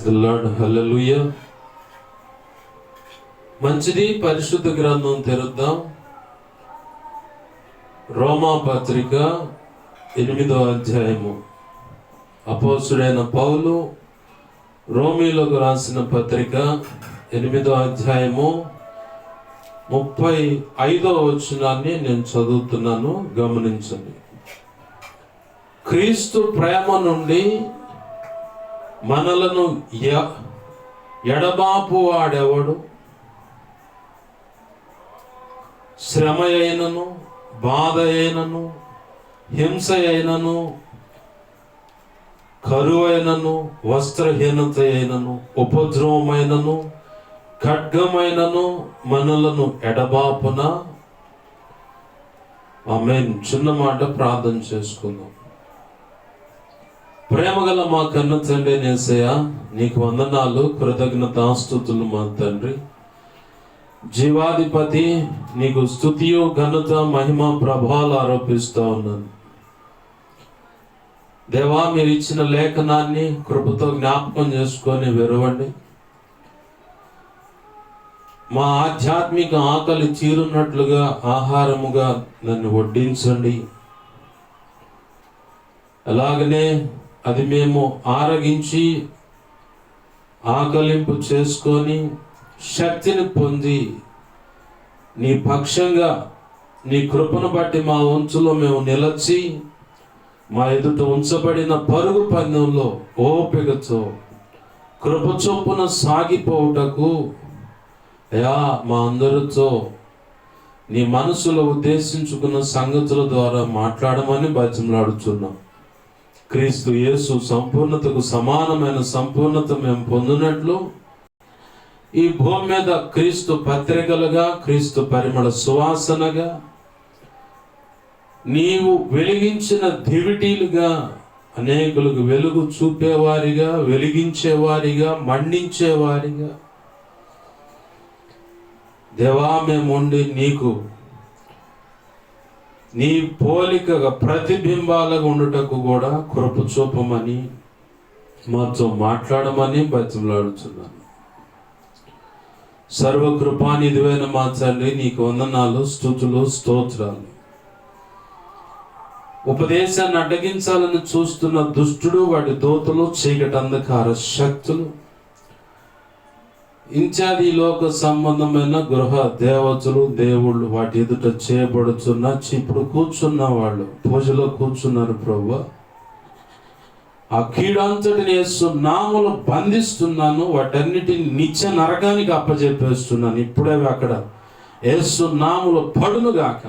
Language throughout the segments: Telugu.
The lord. హల్లెలూయా. మంచిది. పరిశుద్ధ గ్రంథం తెరుద్దాం. రోమా పత్రిక 8వ అధ్యాయము. అపోస్తుడైన పౌలు రోమీలకు రాసిన పత్రిక 8వ అధ్యాయము 35వ వచనాన్ని నేను చదువుతున్నాను, గమనించండి. క్రీస్తు ప్రేమ నుండి మనలను ఎడబాపు వాడెవడు? శ్రమ అయినను, బాధ అయినను, హింస అయినను, కరువైనను, వస్త్రహీనత అయినను, ఉపద్రవమైనను, ఖడ్గమైనను మనలను ఎడబాపున. ఆమేన్. చిన్న మాట ప్రార్థన చేసుకుందాం. ప్రేమగల మా కన్న తండ్రి యేసయ్యా, నీకు వందనాలు, కృతజ్ఞతాస్తుతులు మా తండ్రి. జీవాధిపతి, నీకు స్తుతియు ఘనత మహిమ ప్రభావాలు ఆరోపిస్తూ ఉన్నాను. దేవా, మీరు ఇచ్చిన లేఖనాన్ని కృపతో జ్ఞాపకం చేసుకొని విరవండి. మా ఆధ్యాత్మిక ఆకలి తీరున్నట్లుగా ఆహారముగా నన్ను వడ్డించండి. అలాగనే అది మేము ఆరగించి ఆకలింపు చేసుకొని శక్తిని పొంది నీ పక్షంగా నీ కృపను బట్టి మా వంచులో మేము నిలచి మా ఎదుట ఉంచబడిన పరుగు పందెంలో ఓపికతో కృప చొప్పున సాగిపోవుటకు అయా మా అందరితో నీ మనసులో ఉద్దేశించుకున్న సంగతుల ద్వారా మాట్లాడమని బతిమలాడుచున్నాం. క్రీస్తు యేసు సంపూర్ణతకు సమానమైన సంపూర్ణత మేము పొందినట్లు ఈ భూమి మీద క్రీస్తు పత్రికలుగా, క్రీస్తు పరిమళ సువాసనగా, నీవు వెలిగించిన దివిటీలుగా అనేకులకు వెలుగు చూపేవారిగా, వెలిగించేవారిగా, మండించేవారిగా దేవా మేము ఉండి నీకు నీ పోలికగా ప్రతిబింబాలుగా ఉండుటకు కూడా కృప చూపమని మాతో మాట్లాడమని బతిమలాడుతున్నాను. సర్వకృపానిధివైన మా తండ్రి, నీకు వందనాలు, స్తుతులు, స్తోత్రాలు. ఉపదేశాన్ని అడ్డగించాలని చూస్తున్న దుష్టుడు, వాటి దూతలు, చీకటి అంధకార శక్తులు, ఇంచాది లోక సంబంధమైన గృహ దేవతలు, దేవుళ్ళు వాటి ఎదుట చేయబడుతున్న ఇప్పుడు కూర్చున్న వాళ్ళు పూజలో కూర్చున్నారు ప్రభువా. ఆ కీడంతటిని యేసు నామములో బంధిస్తున్నాను. వాటన్నిటిని నిత్య నరకానికి అప్పజెప్పేస్తున్నాను. ఇప్పుడే అక్కడ యేసు నామములో పడునుగాక.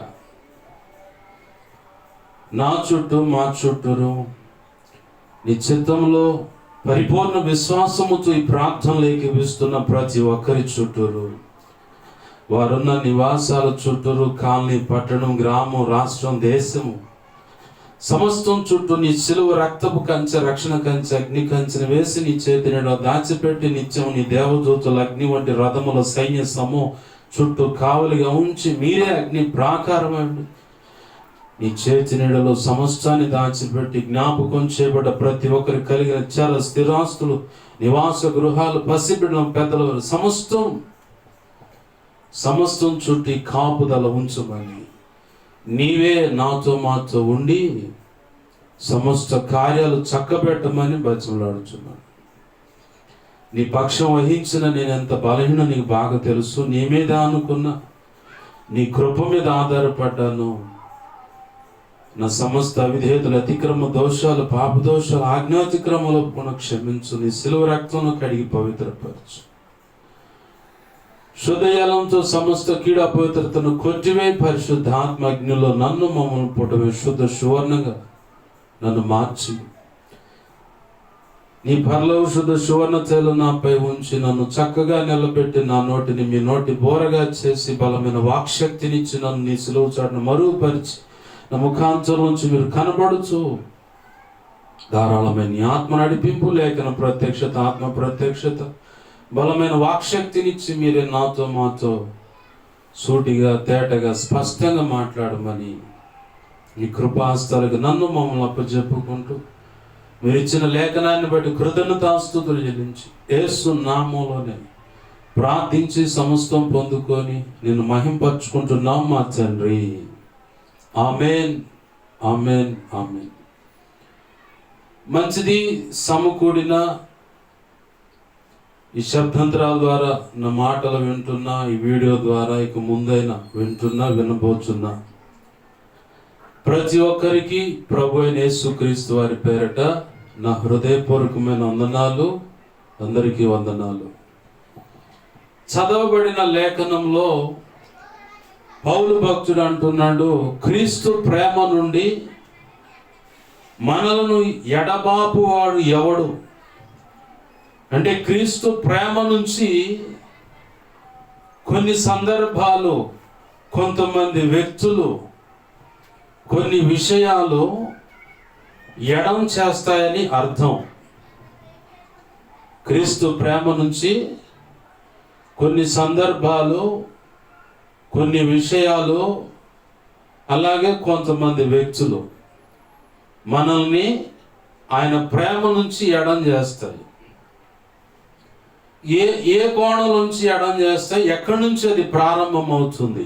నా చుట్టూ మా చుట్టూరు నీ చిత్తంలో పరిపూర్ణ విశ్వాసముతో ఈ ప్రార్థనలు ఏకీవిస్తున్న ప్రతి ఒక్కరి చుట్టూరు, వారున్న నివాసాల చుట్టూరు, కాలనీ, పట్టణం, గ్రామం, రాష్ట్రం, దేశము సమస్తం చుట్టూ నీ సిలువ రక్తపు కంచె, రక్షణ కంచె, అగ్ని కంచెను వేసి నీ చేతిలో దాచిపెట్టి నిత్యం నీ దేవదూతల అగ్ని వంటి రథముల సైన్య సమూహం చుట్టూ కావలిగా ఉంచి మీరే అగ్ని ప్రాకారమండి. నీ చేతి నీడలో సమస్తాన్ని దాచిపెట్టి జ్ఞాపకం చేయబడ్డ ప్రతి ఒక్కరికి కలిగిన చాలా స్థిరాస్తులు, నివాస గృహాలు, పసిబిడ్డలు, పెద్దల సమస్తం చుట్టి కాపుదల ఉంచమని నీవే నాతో మాతో ఉండి సమస్త కార్యాలు చక్కబెట్టమని బతిమలాడుచున్నాను. నీ పక్షం వహించిన నేను ఎంత బలహీన నీకు బాగా తెలుసు. నీ మీద అనుకున్న నీ కృప మీద ఆధారపడ్డాను. నా సమస్త అవిధేయతలు, అతిక్రమ దోషాలు, పాప దోషాలు, ఆజ్ఞాతిక్రమలు క్షమించు. నీ సిలువ రక్తంలో కడిగి పవిత్రపరచు. శుద్ధజలంతో సమస్త కీడ పవిత్రతను కొట్టివే. పరిశుద్ధాత్మ అగ్నిలో నన్ను మమ్మల్ని పుట్టవే. శుద్ధ సువర్ణంగా నన్ను మార్చి నీ పరలోక శుద్ధ సువర్ణ తేలు నాపై ఉంచి నన్ను చక్కగా నిలబెట్టి నా నోటిని మీ నోటి బోరగా చేసి బలమైన వాక్శక్తినిచ్చి నన్ను నీ సిలువ చాటును మరుగుపరిచి నా ముఖాంతరం నుంచి మీరు కనబడుచు ధారాళమైన నీ ఆత్మ నడిపింపు, లేఖన ప్రత్యక్షత, ఆత్మ ప్రత్యక్షత, బలమైన వాక్శక్తినిచ్చి మీరే నాతో మాతో సూటిగా, తేటగా, స్పష్టంగా మాట్లాడమని నీ కృపాస్తాలకు నన్ను మమ్మల్ని అప్పచెప్పుకుంటూ మీరు ఇచ్చిన లేఖనాన్ని బట్టి కృతజ్ఞతాస్తుతులు చెల్లించి యేసు నామములోనే ప్రార్థించి సమస్తం పొందుకొని నిన్ను మహింపరచుకుంటున్నాం మా తండ్రి. ఆమేన్, ఆమేన్, ఆమేన్. మంచిది. సమకూడిన ఈ శబ్దాంతరాల ద్వారా నా మాటలు వింటున్నా, ఈ వీడియో ద్వారా ఇక ముందైనా వింటున్నా, వినబోతున్నా ప్రతి ఒక్కరికి ప్రభు అయిన యేసుక్రీస్తు వారి పేరట నా హృదయపూర్వకమైన వందనాలు. అందరికీ వందనాలు. చదవబడిన లేఖనంలో పౌలు భక్తుడు అంటున్నాడు, క్రీస్తు ప్రేమ నుండి మనలను ఎడబాపువాడు ఎవడు? అంటే క్రీస్తు ప్రేమ నుంచి కొన్ని సందర్భాలు, కొంతమంది వ్యక్తులు, కొన్ని విషయాలు ఎడం చేస్తాయని అర్థం. క్రీస్తు ప్రేమ నుంచి కొన్ని సందర్భాలు, కొన్ని విషయాలు, అలాగే కొంతమంది వ్యక్తులు మనల్ని ఆయన ప్రేమ నుంచి ఎడం చేస్తాయి. ఏ కోణం నుంచి ఎడం చేస్తాయి, ఎక్కడి నుంచి అది ప్రారంభం అవుతుంది?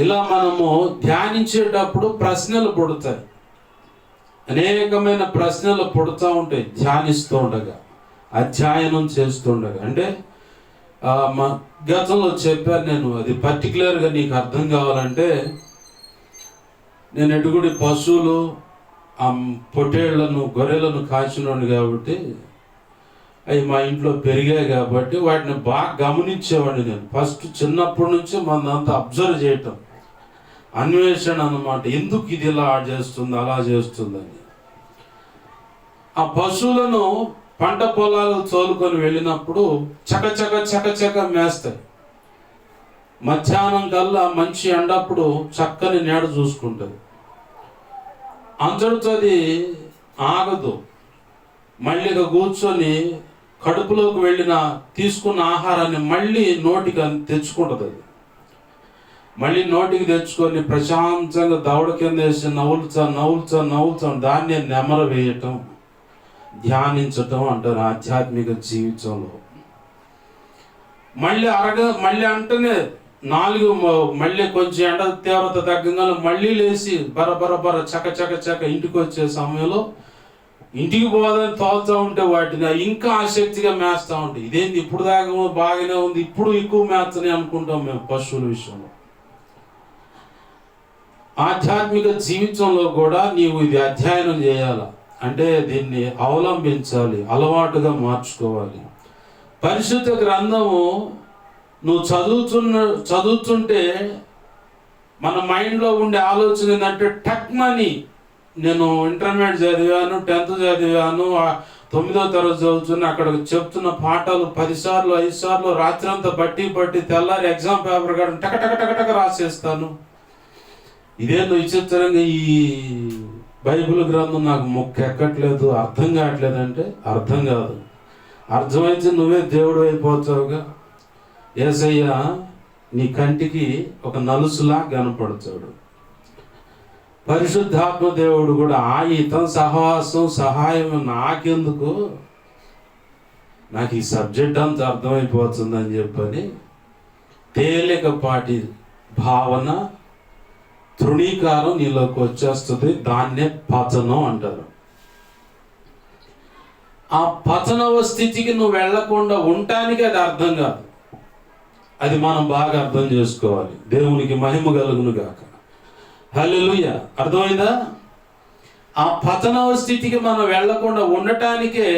ఇలా మనము ధ్యానించేటప్పుడు ప్రశ్నలు పుడతాయి. అనేకమైన ప్రశ్నలు పుడతా ఉంటాయి ధ్యానిస్తూ ఉండగా, అధ్యయనం చేస్తుండగా. అంటే గతంలో చెప్పాను నేను, అది పర్టికులర్గా నీకు అర్థం కావాలంటే, నేను ఎటుగుడి పశువులు, పొట్టేళ్లను, గొర్రెలను కాచినోడు కాబట్టి, అవి మా ఇంట్లో పెరిగాయి కాబట్టి వాటిని బాగా గమనించేవాడిని నేను. ఫస్ట్ చిన్నప్పటి నుంచి మనంతా అబ్జర్వ్ చేయటం, అన్వేషణ అన్నమాట. ఎందుకు ఇది ఇలా చేస్తుంది, అలా చేస్తుందని. ఆ పశువులను పంట పొలాలు తోలుకొని వెళ్ళినప్పుడు చకచక మేస్తాయి. మధ్యాహ్నం కల్లా మంచి ఎండప్పుడు చక్కని నీడ చూసుకుంటుంది. అంతటితో అది ఆగదు. మళ్ళీ కూర్చొని కడుపులోకి వెళ్ళిన తీసుకున్న ఆహారాన్ని మళ్ళీ నోటికి తెచ్చుకుంటుంది. అది మళ్ళీ నోటికి తెచ్చుకొని ప్రశాంతంగా దవడ కింద వేసి నవ్వులుతా దాన్ని నెమర వేయటం, ధ్యానించటం అంటారు ఆధ్యాత్మిక జీవితంలో. మళ్ళీ అంటేనే మళ్ళీ కొంచెం ఎండ తీవ్రత తగ్గగానే మళ్ళీ లేచి బర చక ఇంటికి వచ్చే సమయంలో ఇంటికి పోదని తోలుతూ ఉంటే వాటిని ఇంకా ఆసక్తిగా మేస్తూ ఉంటాయి. ఇదేంటి ఇప్పుడు దాకా బాగానే ఉంది, ఇప్పుడు ఎక్కువ మేస్తని అనుకుంటాం మేము పశువుల విషయంలో. ఆధ్యాత్మిక జీవితంలో కూడా నీవు ఇది అధ్యయనం చేయాలి. అంటే దీన్ని అవలంబించాలి, అలవాటుగా మార్చుకోవాలి. పరిశుద్ధ గ్రంథము నువ్వు చదువుతుంటే మన మైండ్లో ఉండే ఆలోచన ఏంటంటే టక్మని, నేను ఇంటర్మీడియట్ చదివాను, 10th చదివాను, 9వ తరగతి చదువుతున్నా, అక్కడ చెప్తున్న పాఠాలు 10 సార్లు 5 సార్లు రాత్రి అంతా బట్టి తెల్లారి ఎగ్జామ్ పేపర్ కాడ టక రాసేస్తాను. ఇదేందో విచిత్రంగా ఈ బైబిల్ గ్రంథం నాకు మొక్కెక్కట్లేదు, అర్థం కావట్లేదు అంటే అర్థం కాదు. అర్థమైతే నువ్వే దేవుడు అయిపోతావుగా. యేసయ్య నీ కంటికి ఒక నలుసులా కనపడతాడు. పరిశుద్ధాత్మ దేవుడు కూడా ఇతని సహవాసం, సహాయం నాకెందుకు, నాకు ఈ సబ్జెక్ట్ అంతా అర్థమైపోతుందని చెప్పని తేలికపాటి భావన, తృణీకారం నీలోకి వచ్చేస్తుంది. దాన్నే పతనం అంటారు. ఆ పతనవ స్థితికి నువ్వు వెళ్లకుండా ఉండటానికి అది అర్థం కాదు. అది మనం బాగా అర్థం చేసుకోవాలి. దేవునికి మహిమ కలుగును గాక. హల్లెలూయా. అర్థమైందా? ఆ పతనవ స్థితికి మనం వెళ్లకుండా ఉండటానికే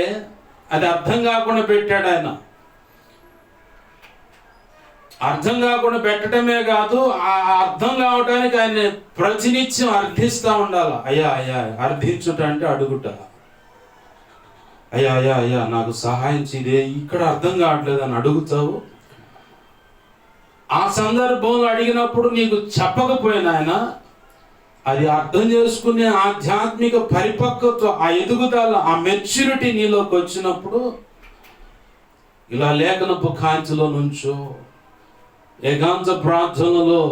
అది అర్థం కాకుండా పెట్టాడు ఆయన. అర్థం కాకుండా పెట్టడమే కాదు, ఆ అర్థం కావడానికి ఆయన ప్రతినిత్యం అర్థిస్తూ ఉండాలి. అయ్యా అర్థించుట అంటే అడుగుట. అయ్యా నాకు సహాయం చేయదే, ఇక్కడ అర్థం కావట్లేదు అని అడుగుతావు. ఆ సందర్భంలో అడిగినప్పుడు నీకు చెప్పకపోయినా ఆయన అది అర్థం చేసుకునే ఆధ్యాత్మిక పరిపక్వత, ఆ ఎదుగుదల, ఆ మెచ్యూరిటీ నీలోకి వచ్చినప్పుడు ఇలా లేఖనపు కాంతిలో నుంచో ఏకాంత ప్రార్థనలో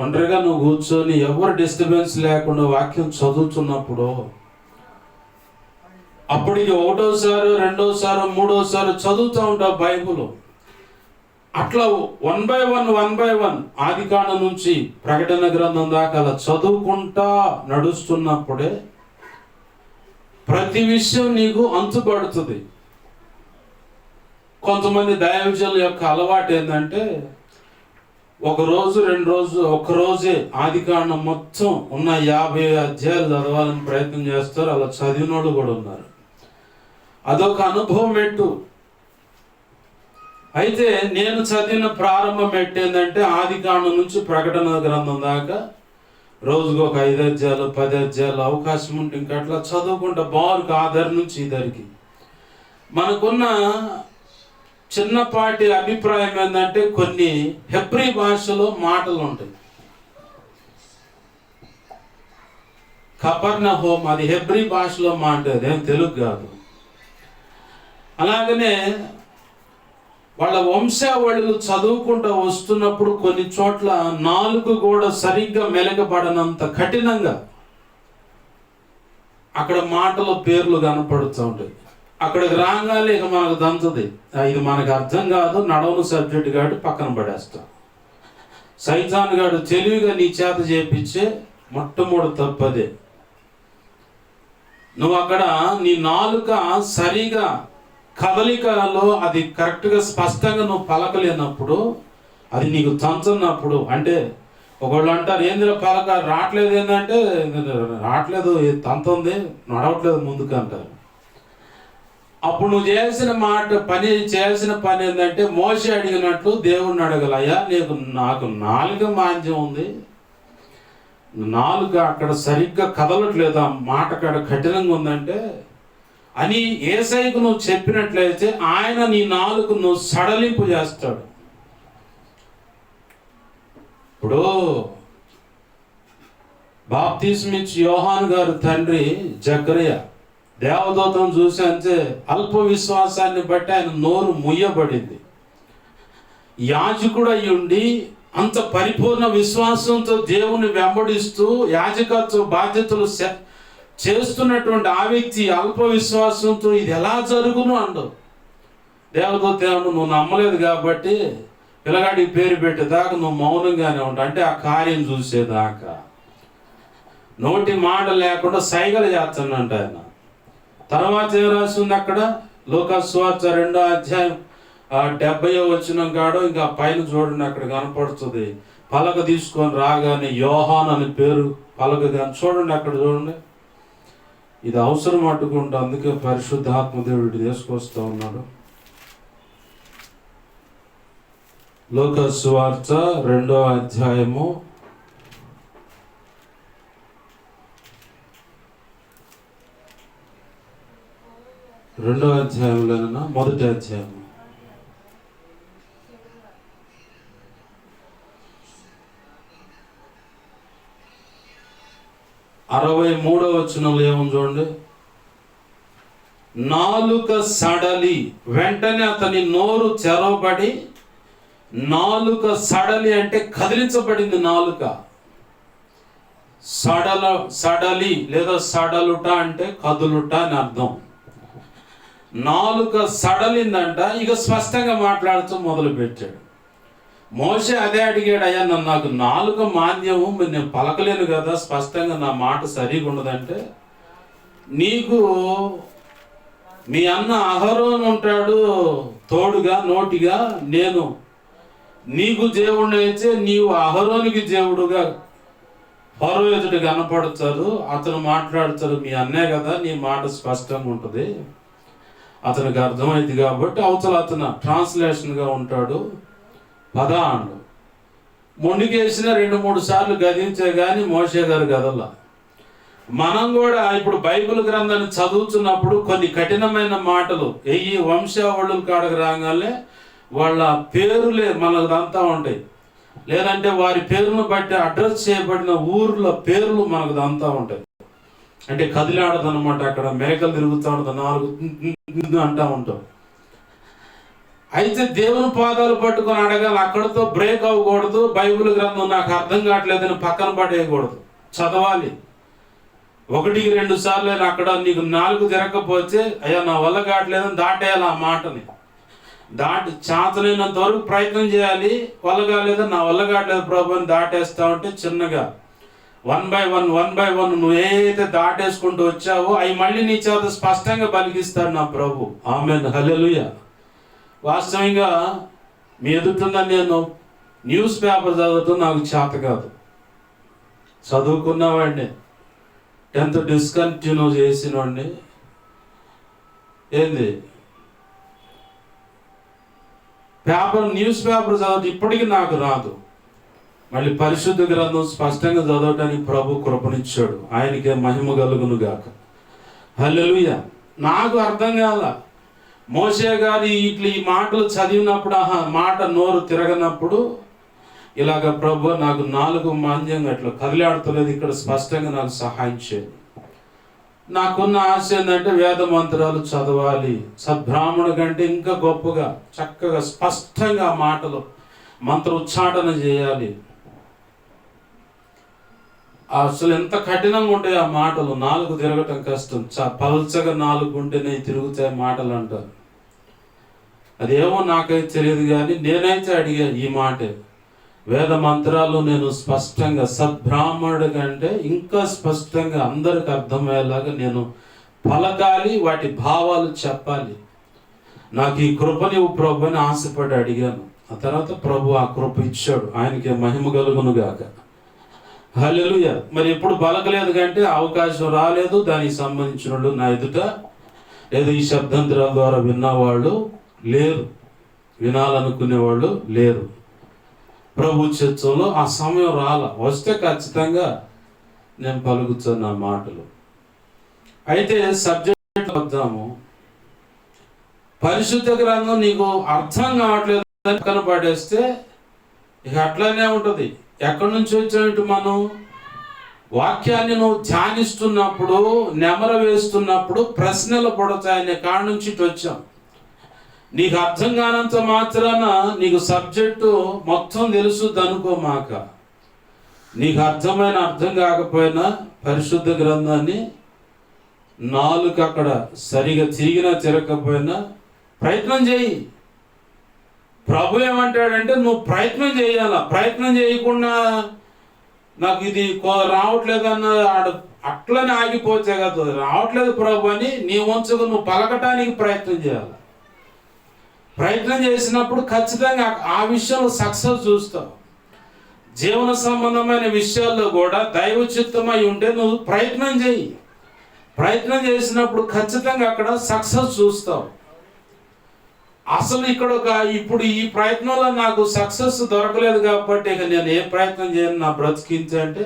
ఒంటరిగా నువ్వు కూర్చొని ఎవరు డిస్టర్బెన్స్ లేకుండా వాక్యం చదువుతున్నప్పుడు అప్పటికి ఒకటోసారి, రెండోసారి, మూడోసారి చదువుతూ ఉంటావు బైబుల్. అట్లా వన్ బై వన్ ఆదికాండం నుంచి ప్రకటన గ్రంథం దాకా అలా చదువుకుంటా నడుస్తున్నప్పుడే ప్రతి విషయం నీకు అంతుపడుతుంది. కొంతమంది దైవజనుల యొక్క అలవాటు ఏంటంటే ఒక రోజే ఆదికాండం మొత్తం ఉన్న 50 అధ్యాయాలు చదవాలని ప్రయత్నం చేస్తారు. అలా చదివినోళ్ళు కూడా ఉన్నారు. అదొక అనుభవం ఎట్టు. అయితే నేను చదివిన ప్రారంభం ఏంటంటే ఆదికాండం నుంచి ప్రకటన గ్రంథం దాకా రోజుకు ఒక 5 అధ్యాయాలు 10 అధ్యాయాలు అవకాశం ఉంటే ఇంకా అట్లా చదువుకుంటా బారుకు ఆధార్ నుంచి ఇద్దరికి. మనకున్న చిన్నపాటి అభిప్రాయం ఏంటంటే కొన్ని హెబ్రీ భాషలో మాటలు ఉంటాయి. కపర్నహూమ్ అది హెబ్రీ భాషలో మాట, అదేం తెలుగు కాదు. అలాగనే వాళ్ళ వంశావళులు చదువుకుంటూ వస్తున్నప్పుడు కొన్ని చోట్ల నాలుగు కూడా సరిగ్గా మెలగబడనంత కఠినంగా అక్కడ మాటల పేర్లు కనపడుతూ ఉంటాయి. అక్కడికి రాగానే ఇక మనకు దంచది, ఇది మనకు అర్థం కాదు, నడవను సబ్జెక్ట్ కాబట్టి పక్కన పడేస్తాం. సైతాన్ గాడు తెలివిగా నీ చేత చేపించే మొట్టమొదటి తప్పదే. నువ్వు అక్కడ నీ నాలుక సరిగా కదలికలో అది కరెక్ట్గా స్పష్టంగా నువ్వు పలకలేనప్పుడు, అది నీకు తంచున్నప్పుడు, అంటే ఒకళ్ళు అంటారు ఏందిలో పలక రావట్లేదు, ఏంటంటే రావట్లేదు, తంతుంది, నడవట్లేదు ముందుకు అంటారు. అప్పుడు నువ్వు చేయాల్సిన పని ఏంటంటే మోషే అడిగినట్లు దేవుణ్ణి అడగలయ్యా, నాకు నాలుక మాంద్యం ఉంది, నాలుక అక్కడ సరిగ్గా కదలట్లేదు, ఆ మాట అక్కడ కఠినంగా ఉందంటే అని యేసయ్యకు నువ్వు చెప్పినట్లయితే ఆయన నీ నాలుగు నువ్వు సడలింపు చేస్తాడు. ఇప్పుడు బాప్తిస్మిచ్చి యోహాను గారు తండ్రి జకరియా దేవదూతను చూసి అంటే అల్ప విశ్వాసాన్ని బట్టి ఆయన నోరు ముయ్యబడింది. యాజకుడు అయి ఉండి అంత పరిపూర్ణ విశ్వాసంతో దేవుని వెంబడిస్తూ యాజకత్వ బాధ్యతలు చేస్తున్నటువంటి ఆ వ్యక్తి అల్ప విశ్వాసంతో ఇది ఎలా జరుగును అండు. దేవదూత నువ్వు నమ్మలేదు కాబట్టి పిల్లగాడికి పేరు పెట్టేదాకా నువ్వు మౌనంగానే ఉంటావు, అంటే ఆ కార్యం చూసేదాకా నోటి మాట లేకుండా సైగలు చేస్తానంట ఆయన. తర్వాత ఏం రాసి ఉంది అక్కడ, లూకా సువార్త 2వ అధ్యాయం 70వ వచనం కాడు ఇంకా పైన చూడండి, అక్కడ కనపడుతుంది. పలక తీసుకొని రాగానే యోహాన్ అని పేరు పలక కానీ చూడండి, అక్కడ చూడండి. ఇది అవసరం అట్టుకుంటా, అందుకే పరిశుద్ధాత్మ దేవుడు తీసుకొస్తూ ఉన్నాడు. లూకా సువార్త 2వ అధ్యాయము 2వ అధ్యాయంలోనైనా 1వ అధ్యాయం 63వ వచనంలో ఏముంది చూడండి. నాలుక సడలి, వెంటనే అతని నోరు తెరవబడి, నాలుక సడలి అంటే కదిలించబడింది. నాలుక సడలి లేదా సడలుట అంటే కదులుట అని అర్థం. నాలుక సడలిందంట, ఇక స్పష్టంగా మాట్లాడుతూ మొదలు పెట్టాడు. మోషే అదే అడిగాడు, అయ్యా నాకు నాలుక మాంద్యము, నేను పలకలేను కదా, స్పష్టంగా నా మాట సరిగా ఉండదంటే, నీకు మీ అన్న అహరోను ఉంటాడు తోడుగా నోటిగా, నేను నీకు దేవుడిని అయితే నీవు అహరోనికి దేవుడుగా ఫరో ఎదుట కనపడతారు, అతను మాట్లాడతారు, మీ అన్నే కదా, నీ మాట స్పష్టంగా ఉంటుంది, అతనికి అర్థమైంది కాబట్టి అవతల అతను ట్రాన్స్లేషన్గా ఉంటాడు, పద అండు. మొండికేసిన 2-3 సార్లు గదించే కానీ మోషే గారు గదల్లా. మనం కూడా ఇప్పుడు బైబిల్ గ్రంథాన్ని చదువుతున్నప్పుడు కొన్ని కఠినమైన మాటలు వంశావళుల కాడకు రాగానే వాళ్ళ పేరులే మనకుదంతా ఉంటాయి, లేదంటే వారి పేరును బట్టి అడ్రస్ చేయబడిన ఊర్ల పేర్లు మనకుదంతా ఉంటాయి. అంటే కదిలాడదన్నమాట, అక్కడ మేకలు తిరుగుతూ ఉంటుంది, 4 అంటూ ఉంటాం. అయితే దేవుని పాదాలు పట్టుకొని అడగాలి, అక్కడితో బ్రేక్ అవ్వకూడదు. బైబిల్ గ్రంథం నాకు అర్థం కావట్లేదని పక్కన పడేయకూడదు, చదవాలి. ఒకటికి 2 సార్లు అక్కడ నీకు 4 తిరగకపోతే అయ్యా నా వల్ల కావట్లేదని దాటేయాలి. ఆ మాటని దాటి చేతనైనంత వరకు ప్రయత్నం చేయాలి. వల్ల కాలేదు, నా వల్ల కావట్లేదు ప్రభు అని దాటేస్తా ఉంటే చిన్నగా 1 by 1 నువ్వు ఏదైతే దాటేసుకుంటూ వచ్చావో అవి మళ్ళీ నీ చేత స్పష్టంగా పలికిస్తాడు నా ప్రభు. ఆమేన్, హల్లెలూయా. వాస్తవంగా మీ ఎదుటిన్న నేను న్యూస్ పేపర్ చదవటం నాకు చేత కాదు. చదువుకున్నవాడిని, 10th డిస్కంటిన్యూ చేసినవాడిని. ఏంది న్యూస్ పేపర్ చదవటం ఇప్పటికీ నాకు రాదు. మళ్ళీ పరిశుద్ధ గ్రంథం స్పష్టంగా చదవటానికి ప్రభు కృపనిచ్చాడు. ఆయనకే మహిమ కలుగును గాక. హల్లెలూయా. నాకు అర్థం కాల. మోషే గారు ఈ మాటలు చదివినప్పుడు మాట నోరు తిరగనప్పుడు ఇలాగ ప్రభు నాకు 4 మాంద్యంగా అట్లా కదిలాడుతున్నది, ఇక్కడ స్పష్టంగా నాకు సహాయం చేయండి. నాకున్న ఆశ ఏంటంటే వేద మంత్రాలు చదవాలి, సద్బ్రాహ్మణుడి కంటే ఇంకా గొప్పగా చక్కగా స్పష్టంగా మాటలు మంత్ర ఉచ్చాటన చేయాలి. అసలు ఎంత కఠినంగా ఉంటాయి ఆ మాటలు. 4 తిరగటం కష్టం. పల్చగా 4 ఉంటేనే తిరుగుతాయి మాటలు అంటారు. అదేమో నాకైతే తెలియదు, కానీ నేనైతే అడిగా ఈ మాటే. వేద మంత్రాలు నేను స్పష్టంగా సద్బ్రాహ్మణుడి కంటే ఇంకా స్పష్టంగా అందరికి అర్థమయ్యేలాగా నేను పలకాలి, వాటి భావాలు చెప్పాలి. నాకు ఈ కృపని ప్రభు అని ఆశపడి అడిగాను. ఆ తర్వాత ప్రభు ఆ కృప ఇచ్చాడు. ఆయనకి మహిమ కలుగును గాక. హల్లెలూయా. మరి ఎప్పుడు పలకలేదు కంటే అవకాశం రాలేదు. దానికి సంబంధించిన వాళ్ళు నా ఎదుట లేదా ఈ శబ్దాంతరాల ద్వారా విన్నవాళ్ళు లేరు, వినాలనుకునేవాళ్ళు లేరు. ప్రభు చిత్తంలో ఆ సమయం రాల. వస్తే ఖచ్చితంగా నేను పలుకుతున్న మాటలు. అయితే సబ్జెక్ట్ వద్దాము. పరిశుద్ధ గ్రంథం నీకు అర్థం కావట్లేదు అని పడేస్తే ఇక అట్లానే ఉంటుంది. ఎక్కడి నుంచి వచ్చేటు మనం వాక్యాన్ని నువ్వు ధ్యానిస్తున్నప్పుడు, నెమర వేస్తున్నప్పుడు ప్రశ్నలు పడతాయనే కాడ నుంచి ఇటు వచ్చాం. నీకు అర్థం కానంత మాత్రాన నీకు సబ్జెక్టు మొత్తం తెలుసుద్ది అనుకోమాక. నీకు అర్థం కాకపోయినా పరిశుద్ధ గ్రంథాన్ని 4 అక్కడ సరిగా తిరిగినా తిరగకపోయినా ప్రయత్నం చేయి. ప్రభు ఏమంటాడంటే నువ్వు ప్రయత్నం చేయాల. ప్రయత్నం చేయకుండా నాకు ఇది రావట్లేదన్న అట్లనే ఆగిపోతే కదా, రావట్లేదు ప్రభు అని నీ వంచుకు నువ్వు పలకటానికి ప్రయత్నం చేయాలి. ప్రయత్నం చేసినప్పుడు ఖచ్చితంగా ఆ విషయంలో సక్సెస్ చూస్తావు. జీవన సంబంధమైన విషయాల్లో కూడా దైవ చిత్తమై ఉంటే నువ్వు ప్రయత్నం చేయి. ప్రయత్నం చేసినప్పుడు ఖచ్చితంగా అక్కడ సక్సెస్ చూస్తావు. అసలు ఇక్కడ ఇప్పుడు ఈ ప్రయత్నంలో నాకు సక్సెస్ దొరకలేదు కాబట్టి ఇక నేను ఏ ప్రయత్నం చేయను, నా బ్రతికించే అంటే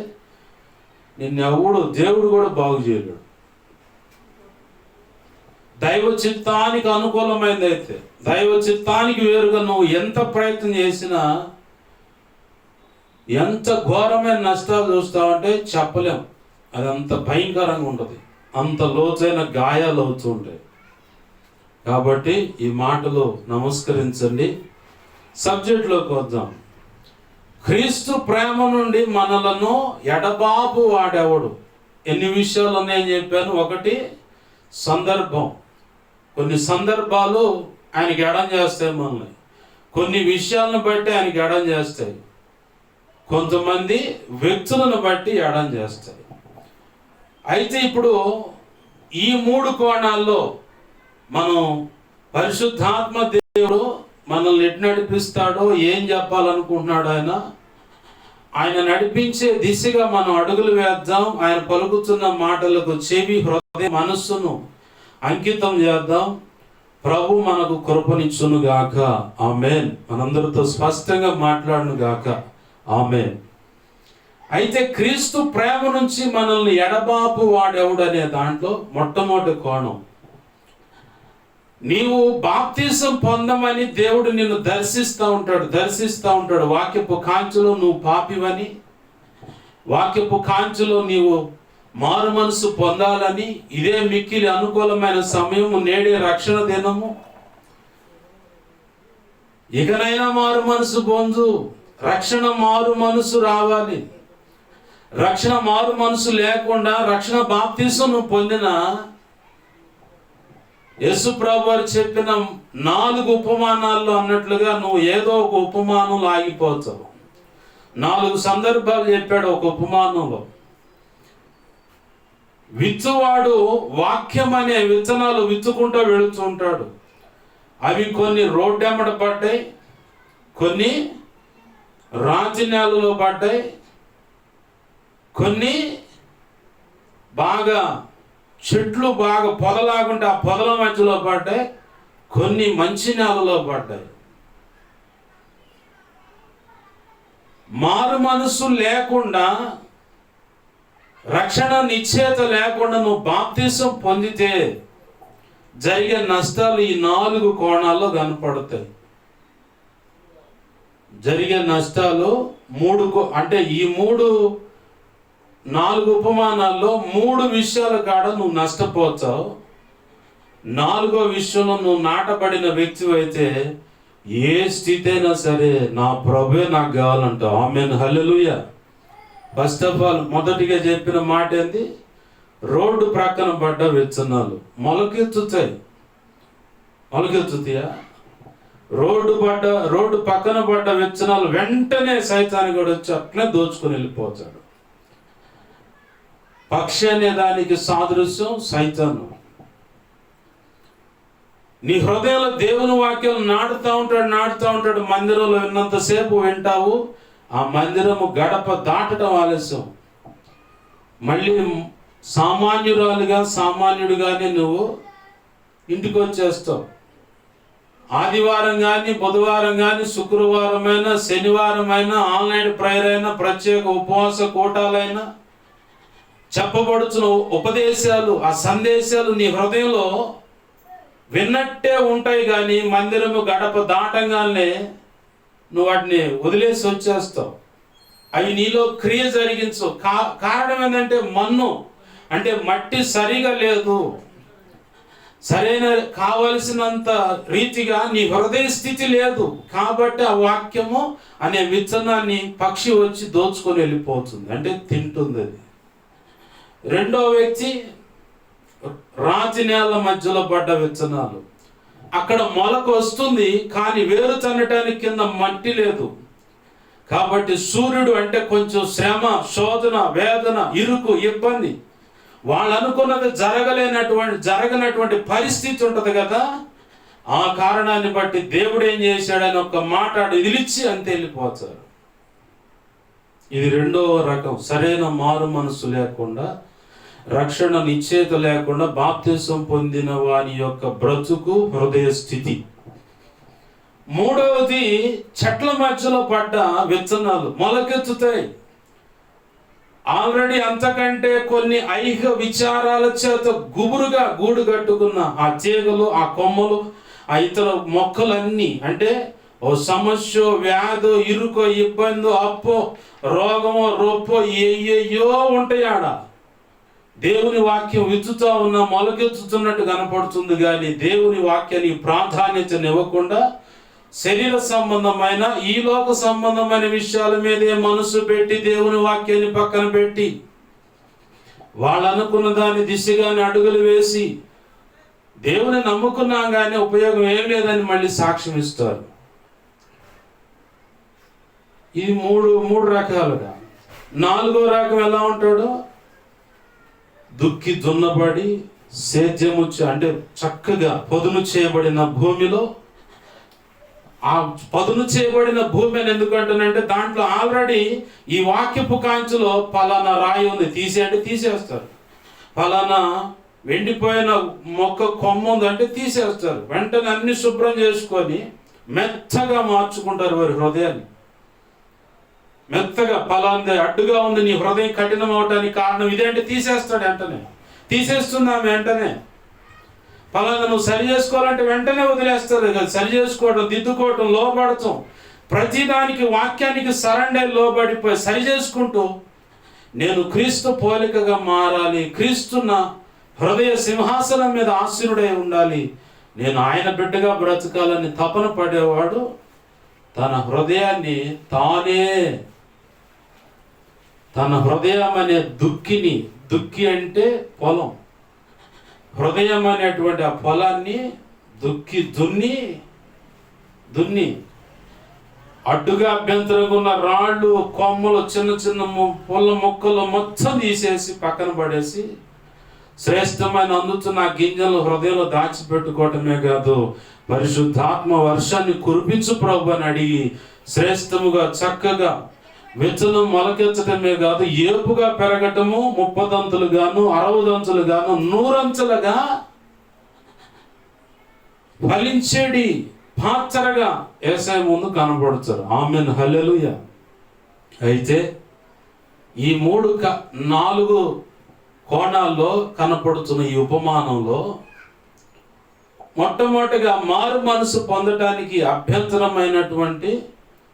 నిన్నెవడు దేవుడు కూడా బాగు చేయలేడు. దైవ చిత్తానికి అనుకూలమైంది అయితే, దైవ చిత్తానికి వేరుగా నువ్వు ఎంత ప్రయత్నం చేసినా ఎంత ఘోరమైన నష్టాలు చూస్తావంటే చెప్పలేం. అది అంత భయంకరంగా ఉంటుంది, అంత లోతైన గాయాలు అవుతుంటాయి. కాబట్టి ఈ మాటలు నమస్కరించండి. సబ్జెక్టులోకి వద్దాం. క్రీస్తు ప్రేమ నుండి మనలను ఎడబాపు వాడేవాడు. ఎన్ని విషయాలు ఉన్నాయని చెప్పాను. ఒకటి సందర్భం. కొన్ని సందర్భాలు ఆయనకి ఎడం చేస్తాయి మనల్ని, కొన్ని విషయాలను బట్టి ఆయనకి ఎడం చేస్తాయి, కొంతమంది వ్యక్తులను బట్టి ఎడం చేస్తాయి. అయితే ఇప్పుడు ఈ 3 కోణాల్లో మనం పరిశుద్ధాత్మ దేవుడు మనల్ని ఎటు నడిపిస్తాడో, ఏం చెప్పాలనుకుంటున్నాడు ఆయన నడిపించే దిశగా మనం అడుగులు వేద్దాం. ఆయన పలుకుతున్న మాటలకు చెవి, హృదయ, మనస్సును అంకితం చేద్దాం. ప్రభు మనకు కృపనిచ్చును గాక. ఆమేన్. మనందరితో స్పష్టంగా మాట్లాడును గాక. ఆమేన్. అయితే క్రీస్తు ప్రేమ నుంచి మనల్ని ఎడబాపు వాడెవడు అనే దాంట్లో మొట్టమొదటి కోణం, నీవు బాప్తిసం పొందమని దేవుడు నిన్ను దర్శిస్తూ ఉంటాడు. వాక్యపు కాంచెలో నువ్వు పాపివని, వాక్యపు కాంచెలో నీవు మారు మనసు పొందాలని, ఇదే మిక్కిలి అనుకూలమైన సమయము, నేడే రక్షణ దినము, ఇకనైనా మారు మనసు పొందు, రక్షణ మారు మనసు రావాలి. రక్షణ మారు మనసు లేకుండా రక్షణ బాప్తీసం నువ్వు పొందిన యేసు ప్రభు వారు చెప్పిన 4 ఉపమానాల్లో అన్నట్లుగా నువ్వు ఏదో ఒక ఉపమానంలో ఆగిపోతావు. 4 సందర్భాలు చెప్పాడు ఒక ఉపమానంలో. విత్తువాడు వాక్యం అనే విత్తనాలు విత్తుకుంటూ వెళుతూ ఉంటాడు. అవి కొన్ని రోడ్డెమ్మట పడ్డాయి, కొన్ని రాతి నేలలో పడ్డాయి, కొన్ని బాగా చెట్లు బాగా పొదలాగుంటే ఆ పొదల మధ్యలో పడ్డాయి, కొన్ని మంచి నేలలో పడ్డాయి. మారు మనసు లేకుండా, రక్షణ నిశ్చయత లేకుండా నువ్వు బాప్తీసం పొందితే జరిగే నష్టాలు ఈ 4 కోణాల్లో కనపడతాయి. జరిగే నష్టాలు 3 అంటే ఈ 4 ఉపమానాల్లో 3 విషయాల కాడ నువ్వు నష్టపోతావు. 4వ విషయంలో నువ్వు నాటబడిన వ్యక్తి అయితే ఏ స్థితి అయినా సరే నా ప్రభువే నాకు కావాలంటావు. ఆమేన్, హల్లెలూయా. ఫస్ట్ ఆఫ్ ఆల్ మొదటిగా చెప్పిన మాట ఏంది? రోడ్డు ప్రక్కన పడ్డ విత్తనాలు మొలకెత్తుతాయా? రోడ్డు పక్కన పడ్డ విత్తనాలు వెంటనే సైతాన్ని కూడా వచ్చి అట్లనే దోచుకుని వెళ్ళిపోతాడు. పక్షి అనే దానికి సాదృశ్యం సైతాను. నీ హృదయంలో దేవుని వాక్యం నాటుతూ ఉంటాడు. మందిరంలో విన్నంతసేపు వింటావు, ఆ మందిరము గడప దాటడం ఆలస్యం. మళ్ళీ సామాన్యుడిగానే నువ్వు ఇంటికి వచ్చేస్తావు. ఆదివారం కానీ, బుధవారం కానీ, శుక్రవారం అయినా, శనివారం అయినా, ఆన్లైన్ ప్రేయర్ అయినా, ప్రత్యేక ఉపవాస కూటాలైనా, చెప్పబడుతున్న ఉపదేశాలు, ఆ సందేశాలు నీ హృదయంలో విన్నట్టే ఉంటాయి. కానీ మందిరము గడప దాటంగానే నువ్వు వాటిని వదిలేసి వచ్చేస్తావు. అవి నీలో క్రియ జరిగించవు. కారణం ఏంటంటే మన్ను అంటే మట్టి సరిగా లేదు, సరైన కావలసినంత రీతిగా నీ హృదయ స్థితి లేదు. కాబట్టి ఆ వాక్యము అనే విత్తనాన్ని పక్షి వచ్చి దోచుకొని వెళ్ళిపోతుంది, అంటే తింటుంది అది. రెండో వ్యక్తి రాతి నేల మధ్యలో పడ్డ విత్తనాలు. అక్కడ మొలకు వస్తుంది, కానీ వేరు తన్నటానికి కింద మట్టి లేదు. కాబట్టి సూర్యుడు అంటే కొంచెం శ్రమ, శోధన, వేదన, ఇరుకు, ఇబ్బంది, వాళ్ళు అనుకున్నది జరగనటువంటి పరిస్థితి ఉంటుంది కదా. ఆ కారణాన్ని బట్టి దేవుడు ఏం చేశాడని ఒక మాట ఇదిలిచ్చి అంతే వెళ్ళిపోతారు. ఇది రెండో రకం. సరైన మారు మనసు లేకుండా, రక్షణ నిశ్చయత లేకుండా బాప్తిసం పొందిన వాని యొక్క బ్రతుకు హృదయ స్థితి. మూడవది చెట్ల మధ్యలో పడ్డ విత్తనాలు మొలకెత్తుతాయి. ఆల్రెడీ అంతకంటే కొన్ని ఐహిక విచారాల చేత గుబురుగా గూడు కట్టుకున్న ఆ తీగలు, ఆ కొమ్మలు, ఆ ఇతర మొక్కలన్నీ, అంటే ఓ సమస్య, వ్యాధో, ఇరుకో, ఇబ్బందో, అప్పో, రోగమో, రొప్పో ఏయ్యో ఉంటాయి ఆడ. దేవుని వాక్యం విత్తుతా ఉన్న మొలకెత్తుతున్నట్టు కనపడుతుంది, కానీ దేవుని వాక్యానికి ప్రాధాన్యతనివ్వకుండా శరీర సంబంధమైన, ఈ లోక సంబంధమైన విషయాల మీదే మనసు పెట్టి దేవుని వాక్యాన్ని పక్కన పెట్టి వాళ్ళు అనుకున్న దాని దిశగానే అడుగులు వేసి దేవుని నమ్ముకున్నాం కానీ ఉపయోగం ఏం లేదని మళ్ళీ సాక్ష్యం ఇస్తారు. ఇది మూడు రకాలుగా. నాలుగో రకం ఎలా ఉంటాడో, దుక్కి దున్నబడి సేద్యము అంటే చక్కగా పదును చేయబడిన భూమిలో. ఆ పదును చేయబడిన భూమి అని ఎందుకంటానంటే దాంట్లో ఆల్రెడీ ఈ వాక్యపు కాంచులో పలానా రాయి ఉంది తీసేయంటే తీసేస్తారు, పలానా వెండిపోయిన మొక్క కొమ్మ ఉంది అంటే తీసేస్తారు. వెంటనే అన్ని శుభ్రం చేసుకొని మెత్తగా మార్చుకుంటారు వారి హృదయాన్ని. మెత్తగా పలాంది అడ్డుగా ఉంది నీ హృదయం కఠినం అవటానికి కారణం ఇదేంటే తీసేస్తాడు. వెంటనే తీసేస్తున్నాం, వెంటనే పలానా నువ్వు సరి చేసుకోవాలంటే వెంటనే వదిలేస్తారు. సరి చేసుకోవడం, దిద్దుకోవటం, లోబడటం, ప్రతిదానికి వాక్యానికి సరెండర్ లోబడిపోయి సరి చేసుకుంటూ నేను క్రీస్తు పోలికగా మారాలి, క్రీస్తు నా హృదయ సింహాసనం మీద ఆసీనుడై ఉండాలి, నేను ఆయన బిడ్డగా బ్రతకాలని తపన పడేవాడు తన హృదయాన్ని తన హృదయం అనే దుక్కి అంటే పొలం, హృదయం అనేటువంటి ఆ పొలాన్ని దున్ని అడ్డుగా అభ్యంతరంగా ఉన్న రాళ్ళు, కొమ్మలు, చిన్న చిన్న పుల్ల మొక్కలు మొత్తం తీసేసి పక్కన పడేసి శ్రేష్టమైన అందుతున్న గింజలు హృదయంలో దాచిపెట్టుకోవటమే కాదు, పరిశుద్ధాత్మ వర్షాన్ని కురిపించు ప్రభు అని అడిగి శ్రేష్టముగా చక్కగా విత్తనం మొలకెత్తడమే కాదు, ఏపుగా పెరగటము, 30 దంతులుగాను 60 దంతులుగాను 100 అంచెలుగా ఫలించేడి పాత్రగా యేసయ్య ముందు కనబడతారు. ఆమేన్, హల్లెలూయా. అయితే ఈ 4 కోణాల్లో కనపడుతున్న ఈ ఉపమానంలో మొట్టమొదటిగా మారు మనసు పొందటానికి అభ్యంతరమైనటువంటి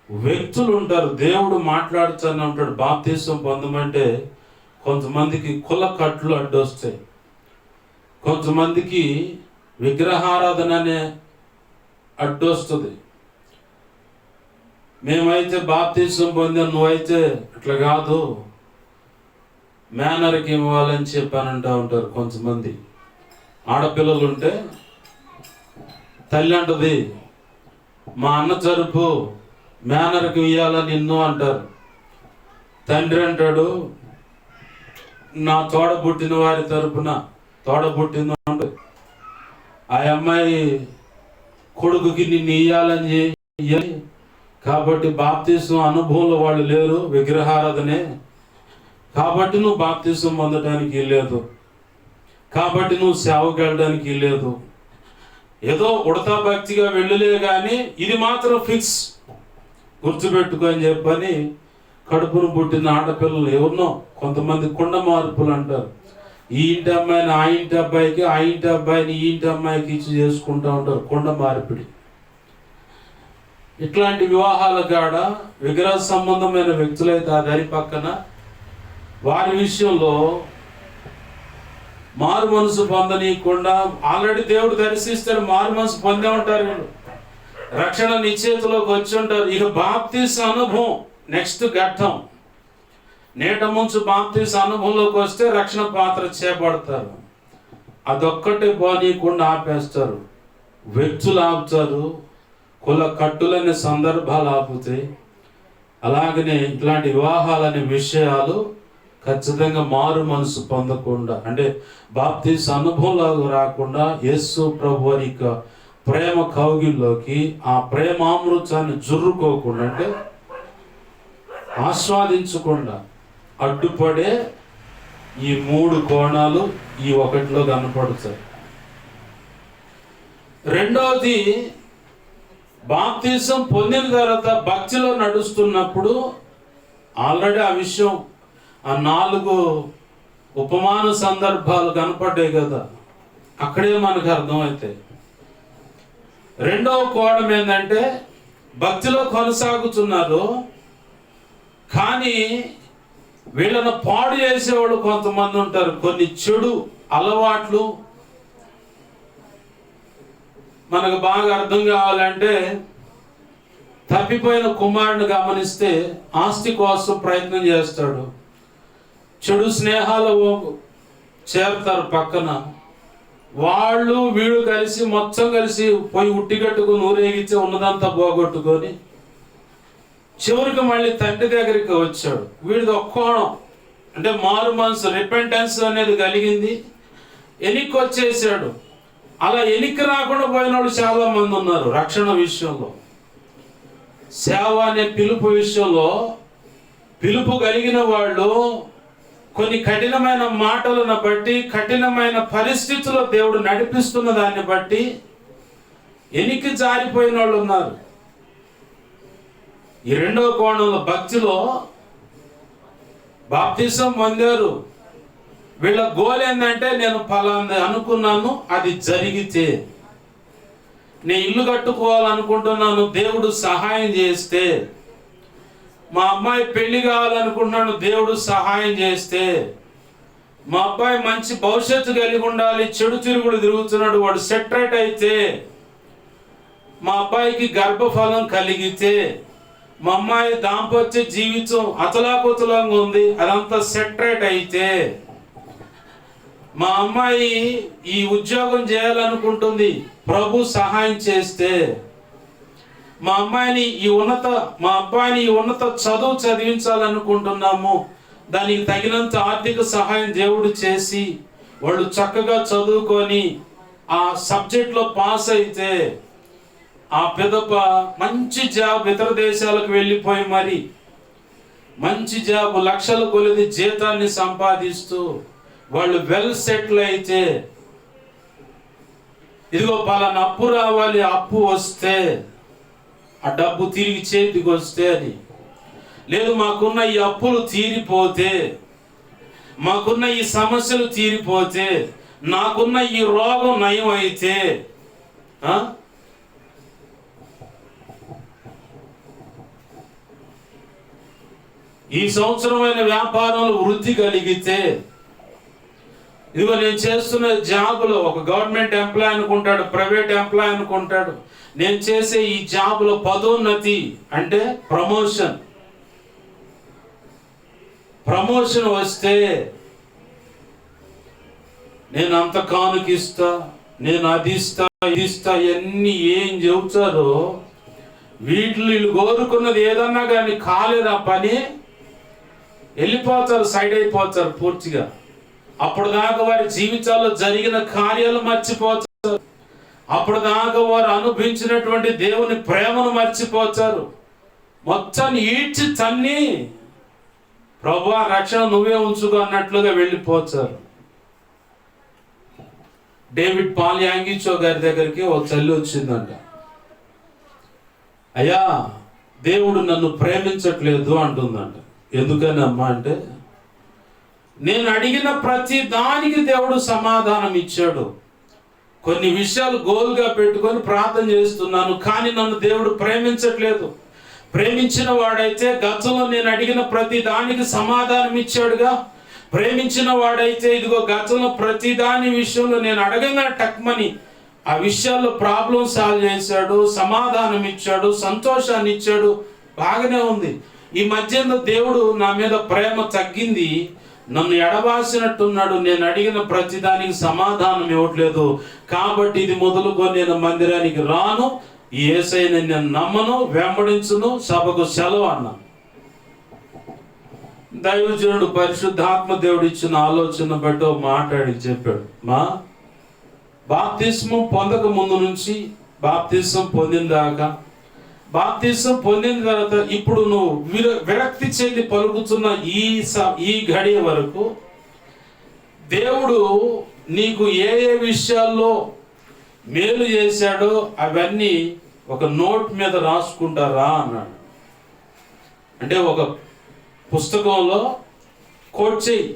వ్యక్తులు ఉంటారు. దేవుడు మాట్లాడుతూనే ఉంటాడు. బాప్తిసం పొందమంటే కొంతమందికి కుల కట్లు అడ్డొస్తాయి, కొంతమందికి విగ్రహారాధన అనే అడ్డొస్తుంది. మేమైతే బాప్తిసం పొందాం, నువ్వైతే అట్లా కాదు, మేనర్కి ఇవ్వాలని చెప్పానంటూ ఉంటారు. కొంతమంది ఆడపిల్లలు ఉంటే తల్లి అంటది, మా అన్న జరుపు, మేనర్కి ఇవ్వాలని నిన్ను అంటారు. తండ్రి అంటాడు, నా తోడబుట్టిన వారి తరపున తోడబుట్టింది అంటే ఆ అమ్మాయి కొడుకుకి నిన్ను ఇయ్యాలని కాబట్టి బాప్తిసం అనుభవంలో వాళ్ళు లేరు, విగ్రహారాధనే, కాబట్టి నువ్వు బాప్తిసం పొందడానికి లేదు, కాబట్టి నువ్వు సేవకు వెళ్ళడానికి లేదు, ఏదో ఉడతా భక్తిగా వెళ్ళలే కానీ ఇది మాత్రం ఫిక్స్ గుర్తుపెట్టుకో అని చెప్పని కడుపును పుట్టిన ఆడపిల్లలు ఎవరినో కొంతమంది కుండ మార్పులు అంటారు. ఈ ఇంటి అమ్మాయిని ఆ ఇంటి అబ్బాయికి, ఆ ఇంటి అబ్బాయిని ఈ ఇంటి అమ్మాయికి ఇచ్చి చేసుకుంటూ ఉంటారు, కుండ మార్పిడి. ఇట్లాంటి వివాహాల కాడ విగ్రహ సంబంధమైన వ్యక్తులైతే ఆ దారి పక్కన వారి విషయంలో మారు మనసు పొందనీయకుండా ఆల్రెడీ దేవుడు దర్శిస్తాడు, మారు మనసు పొందే ఉంటారు, వీళ్ళు రక్షణ నిశ్చేతలోకి వచ్చి ఉంటారు. ఇక బాప్తిస అనుభవం నెక్స్ట్ ఘట్టం, నీట ముంచు బాప్తిస అనుభవంలోకి వస్తే రక్షణ పాత్ర చేపడతారు. అదొక్కటే పోనీయకుండా ఆపేస్తారు, వ్యక్తులు ఆపుతారు, కుల కట్టులనే సందర్భాలు ఆపుతాయి. అలాగనే ఇట్లాంటి వివాహాలనే విషయాలు ఖచ్చితంగా మారు మనసు పొందకుండా, అంటే బాప్తిస అనుభవంలోకి రాకుండా యేసు ప్రభు యొక్క ప్రేమ కౌగిల్లోకి ఆ ప్రేమామృతాన్ని జుర్రుకోకుండా, అంటే ఆస్వాదించకుండా అడ్డుపడే ఈ 3 కోణాలు ఈ ఒకటిలో కనపడతాయి. రెండవది, బాప్తిసం పొందిన తర్వాత భక్తిలో నడుస్తున్నప్పుడు ఆల్రెడీ ఆ విషయం ఆ 4 ఉపమాన సందర్భాలు కనపడ్డాయి కదా, అక్కడే మనకు అర్థమవుతాయి. రెండవ కోణం ఏంటంటే భక్తిలో కొనసాగుతున్నారు కానీ వీళ్ళను పాడు చేసేవాళ్ళు కొంతమంది ఉంటారు. కొన్ని చెడు అలవాట్లు మనకు బాగా అర్థం కావాలంటే, తప్పిపోయిన కుమారుని గమనిస్తే ఆస్తి కోసం ప్రయత్నం చేస్తాడు, చెడు స్నేహాలు చేరుతారు పక్కన, వాళ్ళు వీళ్ళు కలిసి మొత్తం కలిసి పోయి ఉట్టిగట్టుకుని ఊరేగితే ఉన్నదంతా పోగొట్టుకొని చివరికి మళ్ళీ తండ్రి దగ్గరికి వచ్చాడు. వీడిది ఒక్కోణం, అంటే మారు మనసు రిపెంటెన్స్ అనేది కలిగింది, ఎనిక్కి వచ్చేసాడు. అలా ఎనిక్కి రాకుండా పోయిన వాళ్ళు చాలా మంది ఉన్నారు. రక్షణ విషయంలో, సేవ అనే పిలుపు విషయంలో పిలుపు కలిగిన వాళ్ళు కొన్ని కఠినమైన మాటలను బట్టి, కఠినమైన పరిస్థితుల్లో దేవుడు నడిపిస్తున్న దాన్ని బట్టి ఎనిక్కి జారిపోయిన వాళ్ళు ఉన్నారు. ఈ రెండవ కోణంలో భక్తిలో బాప్తిసం పొందారు, వీళ్ళ గోల్ ఏంటంటే నేను ఫలాంది అనుకున్నాను, అది జరిగితే, నేను ఇల్లు కట్టుకోవాలనుకుంటున్నాను, దేవుడు సహాయం చేస్తే, మా అమ్మాయి పెళ్లి కావాలనుకుంటున్నాను, దేవుడు సహాయం చేస్తే, మా అబ్బాయి మంచి భవిష్యత్తు కలిగి ఉండాలి, చెడు తిరుగుడు తిరుగుతున్నాడు, వాడు సెటరేట్ అయితే, మా అబ్బాయికి గర్భఫలం కలిగితే, మా అమ్మాయి దాంపత్య జీవితం అతలాకుతలంగా ఉంది, అదంతా సెటరేట్ అయితే, మా అమ్మాయి ఈ ఉద్యోగం చేయాలనుకుంటుంది, ప్రభు సహాయం చేస్తే, మా అబ్బాయిని ఈ ఉన్నత చదువు చదివించాలనుకుంటున్నాము, దానికి తగినంత ఆర్థిక సహాయం దేవుడు చేసి వాళ్ళు చక్కగా చదువుకొని ఆ సబ్జెక్ట్లో పాస్ అయితే, ఆ పిదప మంచి జాబ్ ఇతర దేశాలకు వెళ్ళిపోయి మరి మంచి జాబ్ లక్షల కొలది జీతాన్ని సంపాదిస్తూ వాళ్ళు వెల్ సెటిల్ అయితే, ఇదిగో పలానా అప్పు రావాలి, అప్పు వస్తే ఆ డబ్బు తిరిగి చేతికి వస్తే అని, లేదు మాకున్న ఈ అప్పులు తీరిపోతే, మాకున్న ఈ సమస్యలు తీరిపోతే, నాకున్న ఈ రోగం నయం అయితే, ఈ సంవత్సరమైన వ్యాపారంలో వృద్ధి కలిగితే, ఇదిగో నేను చేస్తున్న జాబ్లో ఒక గవర్నమెంట్ ఎంప్లాయ్ అనుకుంటాడు, ప్రైవేట్ ఎంప్లాయ్ అనుకుంటాడు, నేను చేసే ఈ జాబ్లో పదోన్నతి అంటే ప్రమోషన్ వస్తే నేను అంత కానుకిస్తా, నేను అది ఇస్తా ఇది ఇస్తా, ఇవన్నీ ఏం చెబుతారో వీళ్ళు కోరుకున్నది ఏదన్నా కానీ కాలేదా పని, వెళ్ళిపోతారు, సైడ్ అయిపోతారు పూర్తిగా. అప్పటిదాకా వారి జీవితాల్లో జరిగిన కార్యాలు మర్చిపోతారు, అప్పటిదాకా వారు అనుభవించినటువంటి దేవుని ప్రేమను మర్చిపోతారు, మొత్తాన్ని ఈడ్చి తన్ని ప్రభువా రక్షణ నువ్వే ఉంచుకో అన్నట్లుగా వెళ్ళిపోతారు. డేవిడ్ పాల్ యాంగిచో గారి దగ్గరికి ఒక తల్లి వచ్చిందంట. అయ్యా, దేవుడు నన్ను ప్రేమించట్లేదు అంటుందంట. ఎందుకని అమ్మా అంటే, నేను అడిగిన ప్రతి దానికి దేవుడు సమాధానం ఇచ్చాడు, కొన్ని విషయాలు గోల్గా పెట్టుకొని ప్రార్థన చేస్తున్నాను, కానీ నన్ను దేవుడు ప్రేమించట్లేదు. ప్రేమించిన వాడైతే గతంలో నేను అడిగిన ప్రతి దానికి సమాధానం ఇచ్చాడుగా, ప్రేమించిన వాడైతే ఇదిగో గతంలో ప్రతి దాని విషయంలో నేను అడగంగా టక్మని ఆ విషయాల్లో ప్రాబ్లం సాల్వ్ చేశాడు, సమాధానం ఇచ్చాడు, సంతోషాన్ని ఇచ్చాడు, బాగానే ఉంది. ఈ మధ్యలో దేవుడు నా మీద ప్రేమ తగ్గింది, నన్ను ఎడబాసినట్టున్నాడు, నేను అడిగిన ప్రతి దానికి సమాధానం ఇవ్వట్లేదు, కాబట్టి ఇది మొదలుకొని నేను మందిరానికి రాను, ఈ యేసయ్యని నేను నమ్మను, వెంబడించును, సభకు సెలవు అన్నా. దైవజనుడు పరిశుద్ధాత్మ దేవుడు ఇచ్చిన ఆలోచన బట్టి మాట్లాడి చెప్పాడు, మా బాప్తిస్మం పొందక ముందు నుంచి బాప్తిస్మం పొందిన దాకా, బాప్తిస్మం పొందిన తర్వాత ఇప్పుడు నువ్వు విరక్తి చెంది పలుకుతున్న ఈ గడియ వరకు దేవుడు నీకు ఏ ఏ విషయాల్లో మేలు చేశాడో అవన్నీ ఒక నోట్ మీద రాసుకుంటారా అన్నాడు. అంటే ఒక పుస్తకంలో కోట్ చేయి,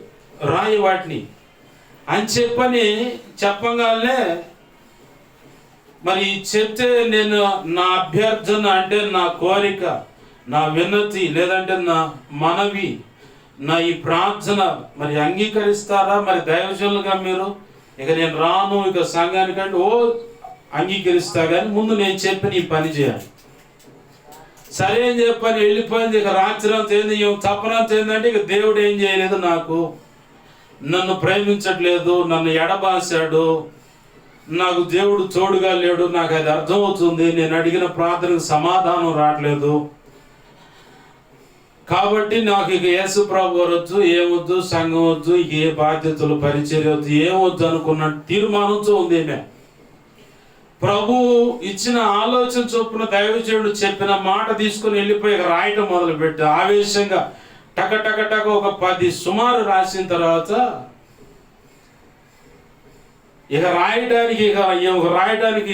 రాయి వాటిని అని చెప్పగానే మరి చెప్తే నేను నా అభ్యర్థన అంటే నా కోరిక, నా వినతి, లేదంటే నా మనవి, నా ఈ ప్రార్థన మరి అంగీకరిస్తారా? మరి దైవజనులుగా మీరు ఇక నేను రాను ఇక సంఘానికంటే అంగీకరిస్తా, కానీ ముందు నేను చెప్పి నీ పని చేయాలి. సరే అని చెప్పని వెళ్ళిపోయింది. ఇక రాత్రంత ఏంది, తపనంత ఏంటంటే ఇక దేవుడు ఏం చేయలేదు, నాకు నన్ను ప్రేమించట్లేదు, నన్ను ఎడబాసాడు, నాకు దేవుడు తోడుగా లేడు, నాకు అది అర్థమవుతుంది, నేను అడిగిన ప్రార్థనకు సమాధానం రావట్లేదు, కాబట్టి నాకు ఇక యేసు ప్రభు వద్దు, ఏమొద్దు, సంఘం వద్దు, ఇక ఏ బాధ్యతలు పరిచర్య వద్దు, ఏమొద్దు అనుకున్న తీర్మానంతో ఉంది. ప్రభు ఇచ్చిన ఆలోచన చొప్పున దైవజనుడు చెప్పిన మాట తీసుకుని వెళ్ళిపోయి రాయటం మొదలుపెట్టి ఆవేశంగా టక ఒక 10 సుమారు రాసిన తర్వాత ఇక రాయడానికి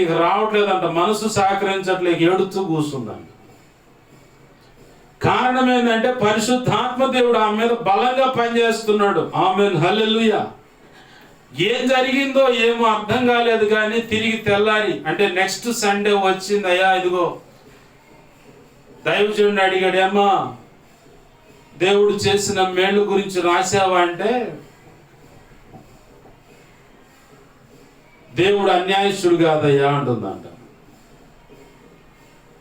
ఇక రావట్లేదంట, మనసు సహకరించట్లేదు, ఏడుతూ కూర్చుందంట. కారణం ఏంటంటే పరిశుద్ధాత్మ దేవుడు ఆమె మీద బలంగా పనిచేస్తున్నాడు. ఆమేన్, హల్లెలూయా. ఏం జరిగిందో ఏమో అర్థం కాలేదు, కానీ తిరిగి తెల్లారి అంటే నెక్స్ట్ సండే వచ్చింది. అయ్యా ఇదిగో దైవజనుడు అడిగాడు, అమ్మా దేవుడు చేసిన మేళ్ళు గురించి రాసావా అంటే, దేవుడు అన్యాయస్తుడు కాదయ్యా అంటుందంట.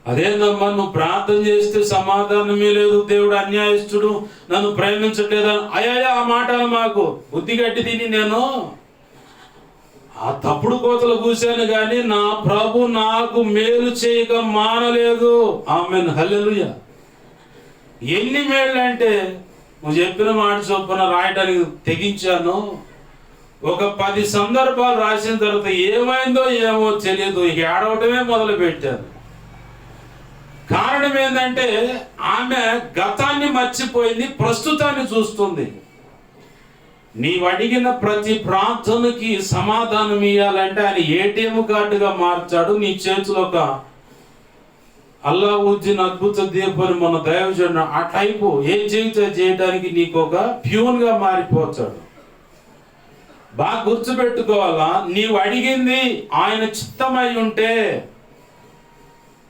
అదేందమ్మా నువ్వు ప్రార్థన చేస్తే సమాధానమే లేదు, దేవుడు అన్యాయస్తుడు, నన్ను ప్రేమించట్లేదా? అయ్యా ఆ మాటలు మాకు బుద్ధి గట్టి తిని నేను ఆ తప్పుడు కోతలు కూశాను కానీ నా ప్రభు నాకు మేలు చేయక మానలేదు. ఆమేన్, హల్లెలూయా. ఎన్ని మేళ్ళు అంటే నువ్వు చెప్పిన మాట చొప్పున రాయడానికి తెగించాను. ఒక 10 సందర్భాలు రాసిన తర్వాత ఏమైందో ఏమో తెలియదు, ఇక ఏడవటమే మొదలు పెట్టాను. కారణం ఏంటంటే ఆమె గతాన్ని మర్చిపోయింది, ప్రస్తుతాన్ని చూస్తుంది. నీవు అడిగిన ప్రతి ప్రార్థనకి సమాధానం ఇవ్వాలంటే ఆయన ఏటీఎం కార్డుగా మార్చాడు. నీ చేతిలో ఒక అల్లావుద్దీన్ అద్భుత దీపని మన దైవజనుడు ఆ టైపు ఏ జీవితం చేయడానికి నీకు ఒక ప్యూన్గా మారిపోతాడు. బాగా గుర్తుపెట్టుకోవాలా, నీవు అడిగింది ఆయన చిత్తమై ఉంటే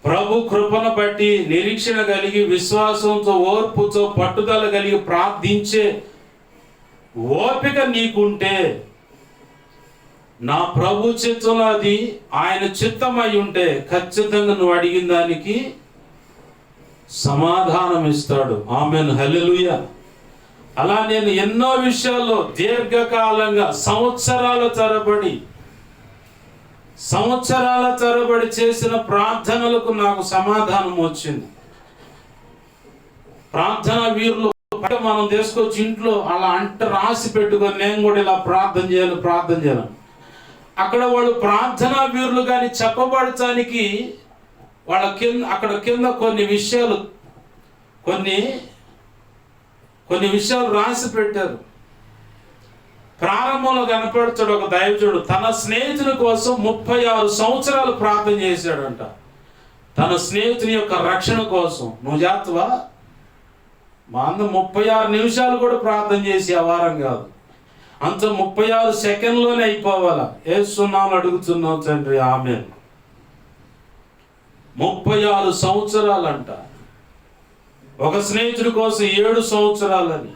ప్రభు కృపను బట్టి నిరీక్షణ కలిగి విశ్వాసంతో ఓర్పుతో పట్టుదల కలిగి ప్రార్థించే ఓపిక నీకుంటే, నా ప్రభు చిత్తంలో అది ఆయన చిత్తమై ఉంటే ఖచ్చితంగా నువ్వు అడిగిన దానికి సమాధానం ఇస్తాడు. ఆమేన్, హల్లెలూయా. అలా నేను ఎన్నో విషయాల్లో దీర్ఘకాలంగా సంవత్సరాల తరబడి చేసిన ప్రార్థనలకు నాకు సమాధానం వచ్చింది. ప్రార్థన వీరులు మనం తీసుకొచ్చి ఇంట్లో అలా రాసి పెట్టుకొని నేను కూడా ఇలా ప్రార్థన చేయాలి. అక్కడ వాళ్ళు ప్రార్థనా వీరులు కానీ చెప్పబడటానికి వాళ్ళ కింద కొన్ని విషయాలు రాసి పెట్టారు. ప్రారంభంలో కనపడతాడు ఒక దైవజుడు తన స్నేహితుని కోసం 36 సంవత్సరాలు ప్రార్థన చేశాడంట. తన స్నేహితుని యొక్క రక్షణ కోసం. నువ్వు చేస్తావా? మా అన్న 36 నిమిషాలు కూడా ప్రార్థన చేసి ఆ వారం కాదు, అంత 36 సెకండ్లోనే అయిపోవాలా. ఏస్తున్నాను అడుగుతున్నావు తండ్రి, ఆమేన్. 36 సంవత్సరాలంట. ఒక స్నేహితుడి కోసం 7 సంవత్సరాలని.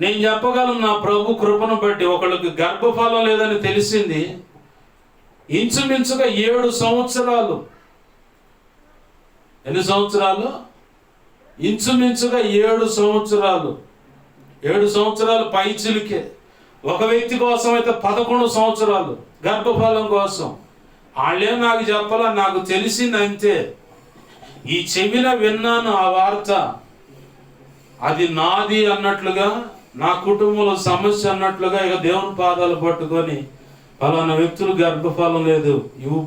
నేను చెప్పగలను నా ప్రభు కృపను బట్టి ఒకళ్ళకి గర్భఫలం లేదని తెలిసింది ఇంచుమించుగా 7 సంవత్సరాలు. ఎన్ని సంవత్సరాలు? ఇంచుమించుగా 7 సంవత్సరాలు. 7 సంవత్సరాలు పైచిలుకే. ఒక వ్యక్తి కోసం అయితే 11 సంవత్సరాలు గర్భఫలం కోసం. వాళ్ళే నాకు చెప్పాలా, నాకు తెలిసింది అంతే. ఈ చెవిన విన్నాను ఆ వార్త, అది నాది అన్నట్లుగా, నా కుటుంబంలో సమస్య అన్నట్లుగా ఇక దేవుని పాదాలు పట్టుకొని పలానా వ్యక్తులు గర్భఫలం లేదు, ఇవ్వు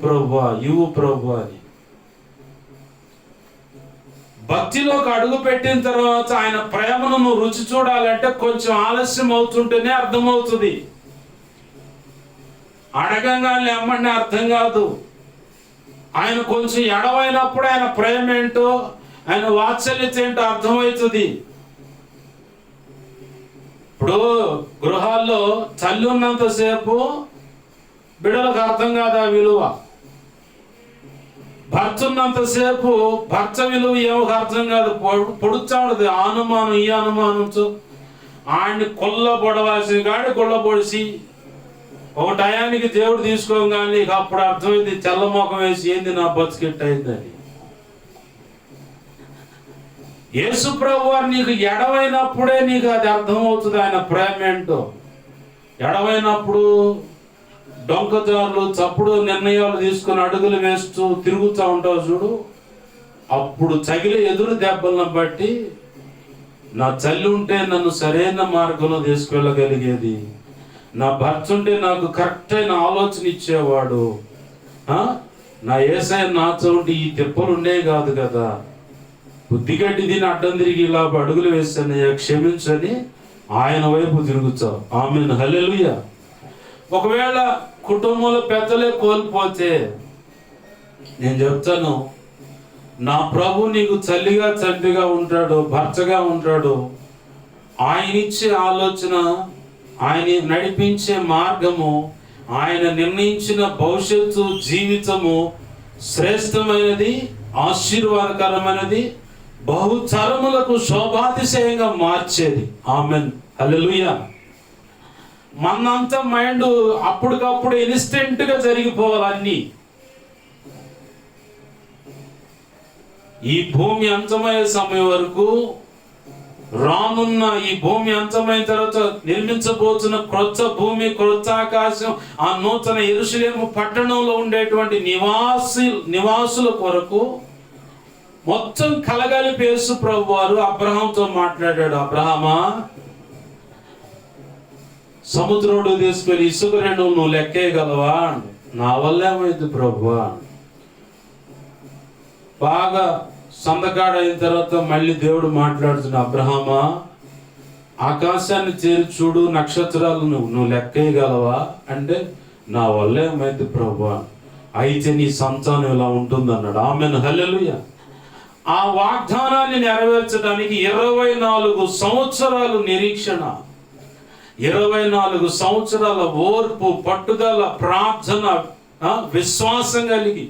ప్రభువా అని. భక్తిలోకి అడుగు పెట్టిన తర్వాత ఆయన ప్రేమను నువ్వు రుచి చూడాలంటే కొంచెం ఆలస్యం అవుతుంటేనే అర్థమవుతుంది. అడగంగానే అమ్మని అర్థం కాదు. ఆయన కొంచెం ఎడవైనప్పుడు ఆయన ప్రేమ ఏంటో, ఆయన వాత్సల్యత ఏంటో అర్థమవుతుంది. ఇప్పుడు గృహాల్లో తల్లి ఉన్నంతసేపు బిడ్డలకు అర్థం కాదు ఆ విలువ. భర్త ఉన్నంతసేపు భర్త విలువ ఏమో అర్థం కాదు. పొడుచా ఉండదు అనుమానం, ఈ అనుమానంతో ఆయన్ని కొల్లబొడవలసిన కాడి కొల్లబొడిసి ఒక టయానికి దేవుడు తీసుకోగానే ఇక అప్పుడు అర్థమైంది, తెల్లమోకం వేసి ఏంది నా బతుకెట్ అయిందని. యేసు ప్రభు వారు నీకు ఎడవైనప్పుడే నీకు అది అర్థమవుతుంది ఆయన ప్రేమ ఏంటో. ఎడవైనప్పుడు డొంకదారులు తప్పుడు నిర్ణయాలు తీసుకుని అడుగులు వేస్తూ తిరుగుతూ ఉంటావు చూడు, అప్పుడు తగిలే ఎదురు దెబ్బలను బట్టి నా తల్లి ఉంటే నన్ను సరైన మార్గంలో తీసుకెళ్ళగలిగేది, నా భర్త ఉంటే నాకు కరెక్ట్ అయిన ఆలోచన ఇచ్చేవాడు, నా యేసయ్య నాతో ఉంటే ఈ తిప్పలు ఉండే కాదు కదా, బుద్ధిగడ్డి దీన్ని అడ్డం తిరిగి ఇలా అడుగులు వేస్తానయ్యా క్షమించని ఆయన వైపు తిరుగుతావు. ఆమేన్, హల్లెలూయా. ఒకవేళ కుటుంబంలో పెద్దలే కోల్పోతే నేను చెప్తాను, నా ప్రభు నీకు తల్లిగా తండ్రిగా ఉంటాడు, భర్తగా ఉంటాడు. ఆయన ఇచ్చే ఆలోచన, ఆయన నడిపించే మార్గము, ఆయన నిర్ణయించిన భవిష్యత్తు జీవితము శ్రేష్టమైనది, ఆశీర్వాదకరమైనది, బహుతరములకు శోభాతిశయంగా మార్చేది. ఆమేన్, హల్లెలూయా. మనంతా మైండ్ అప్పటికప్పుడు ఇన్స్టెంట్గా జరిగిపోవాలి అన్నీ. ఈ భూమి అంతమయ్యే సమయం వరకు, రానున్న ఈ భూమి అంతమైన తర్వాత నిర్మించబోతున్న క్రొత్త భూమి, క్రొత్త ఆకాశం, ఆ నూతన యెరూషలేము పట్టణంలో ఉండేటువంటి నివాసుల కొరకు మొత్తం కలగలిపి యేసు ప్రభు వారు అబ్రహాంతో మాట్లాడాడు. అబ్రహామా, సముద్రుడు తీసుకెళ్ళి ఇసుక రేణువులు నువ్వు లెక్కేయగలవా? నా వల్ల ఏమైంది ప్రభువా? బాగా సందకాడ అయిన తర్వాత మళ్ళీ దేవుడు మాట్లాడుతున్నా, అబ్రహామా, ఆకాశాన్ని చేరి చూడు, నక్షత్రాలు నువ్వు లెక్కేయగలవా అంటే, నా వల్ల ఏమైంది ప్రభువా? అయితే నీ సంతానం ఇలా ఉంటుంది అన్నాడు. ఆమెన్, హల్లెలూయా. ఆ వాగ్దానాన్ని నెరవేర్చడానికి 24 సంవత్సరాలు నిరీక్షణ, 24 సంవత్సరాల ఓర్పు, పట్టుదల, ప్రార్థన, విశ్వాసం కలిగి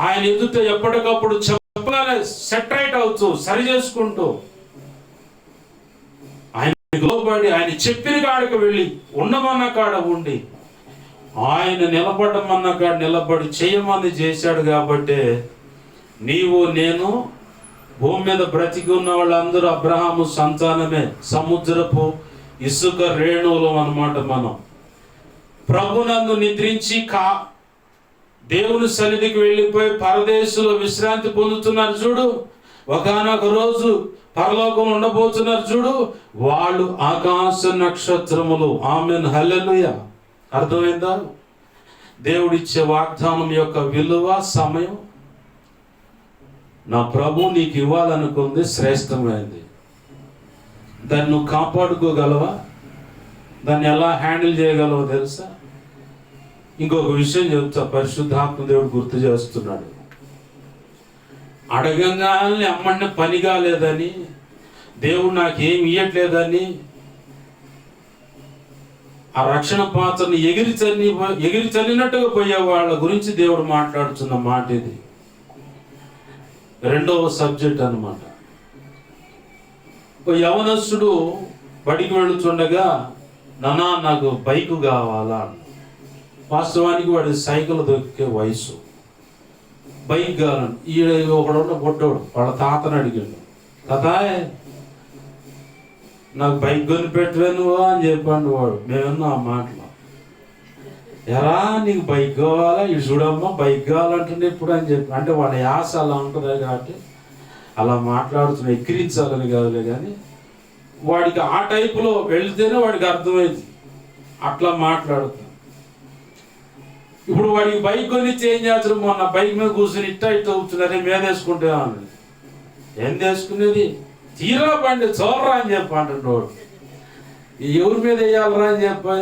ఆయన ఎదుట ఎప్పటికప్పుడు చెప్పగానే సెటరేట్ అవుతూ సరి చేసుకుంటూ ఆయన లోబడి ఆయన చెప్పిన కాడకు వెళ్ళి ఉండమన్న కాడ ఉండి ఆయన నిలబడమన్న కాడ నిలబడి చేయమని చేశాడు. కాబట్టి నీవు నేను భూమి మీద బ్రతికి ఉన్న వాళ్ళందరూ అబ్రహాము సంతానమే, సముద్రపు ఇసుక రేణువులు అన్నమాట. మనం ప్రభునందు నిద్రించి దేవుని సన్నిధికి వెళ్ళిపోయి పరదేశంలో విశ్రాంతి పొందుతున్నారు చూడు, ఒకానొక రోజు పరలోకంలో ఉండబోతున్నారు చూడు, వాళ్ళు ఆకాశ నక్షత్రములు. ఆమెన్, హల్లెలూయా. అర్థమైందా? దేవుడిచ్చే వాగ్దానం యొక్క విలువ, సమయం. నా ప్రభు నీకు ఇవ్వాలనుకుంది శ్రేష్టమైనది. దాన్ని నువ్వు కాపాడుకోగలవా? దాన్ని ఎలా హ్యాండిల్ చేయగలవో తెలుసా? ఇంకొక విషయం చెప్తా, పరిశుద్ధాత్మ దేవుడు గుర్తు చేస్తున్నాడు. అడగంగానే అమ్మని పని కాలేదని, దేవుడు నాకేం ఇయ్యట్లేదని ఆ రక్షణ పాత్రని ఎగిరి చల్లినట్టుగా పోయే వాళ్ళ గురించి దేవుడు మాట్లాడుతున్న మాట ఇది. రెండవ సబ్జెక్ట్ అన్నమాట. ఒక యవనస్తుడు బడికి వెళుతుండగా, నానా నాకు బైక్ కావాలా. వాస్తవానికి వాడి సైకిల్ దొక్కే వయసు, బైక్ కావాలని. ఒకడున్న పొట్టోడు వాళ్ళ తాతను అడిగాడు, తాతాయ్ నాకు బైక్ కొనిపెట్టవే నువ్వు అని చెప్పాడు వాడు. మేమన్నా ఆ మాటలు, ఎరా నీకు బైక్ కావాలా, ఇటు చూడమ్మా బైక్ కావాలంటుండే ఇప్పుడు అని చెప్పి. అంటే వాడి యాస అలా ఉంటుంది కాబట్టి అలా మాట్లాడుతున్నా, ఎక్కిరించాలని కాదులే, కానీ వాడికి ఆ టైపులో వెళితేనే వాడికి అర్థమైంది, అట్లా మాట్లాడుతా. ఇప్పుడు వాడికి బైక్ కొని చేంజ్ చేస్తారు. మొన్న బైక్ మీద కూర్చొని ఇట్ట కూర్చున్నారే మీద వేసుకుంటే ఏం వేసుకునేది, తీరా బండి చోర్రా అని చెప్పి అంటున్నాడు. ఎవరి మీద వేయాలరా అని చెప్పి.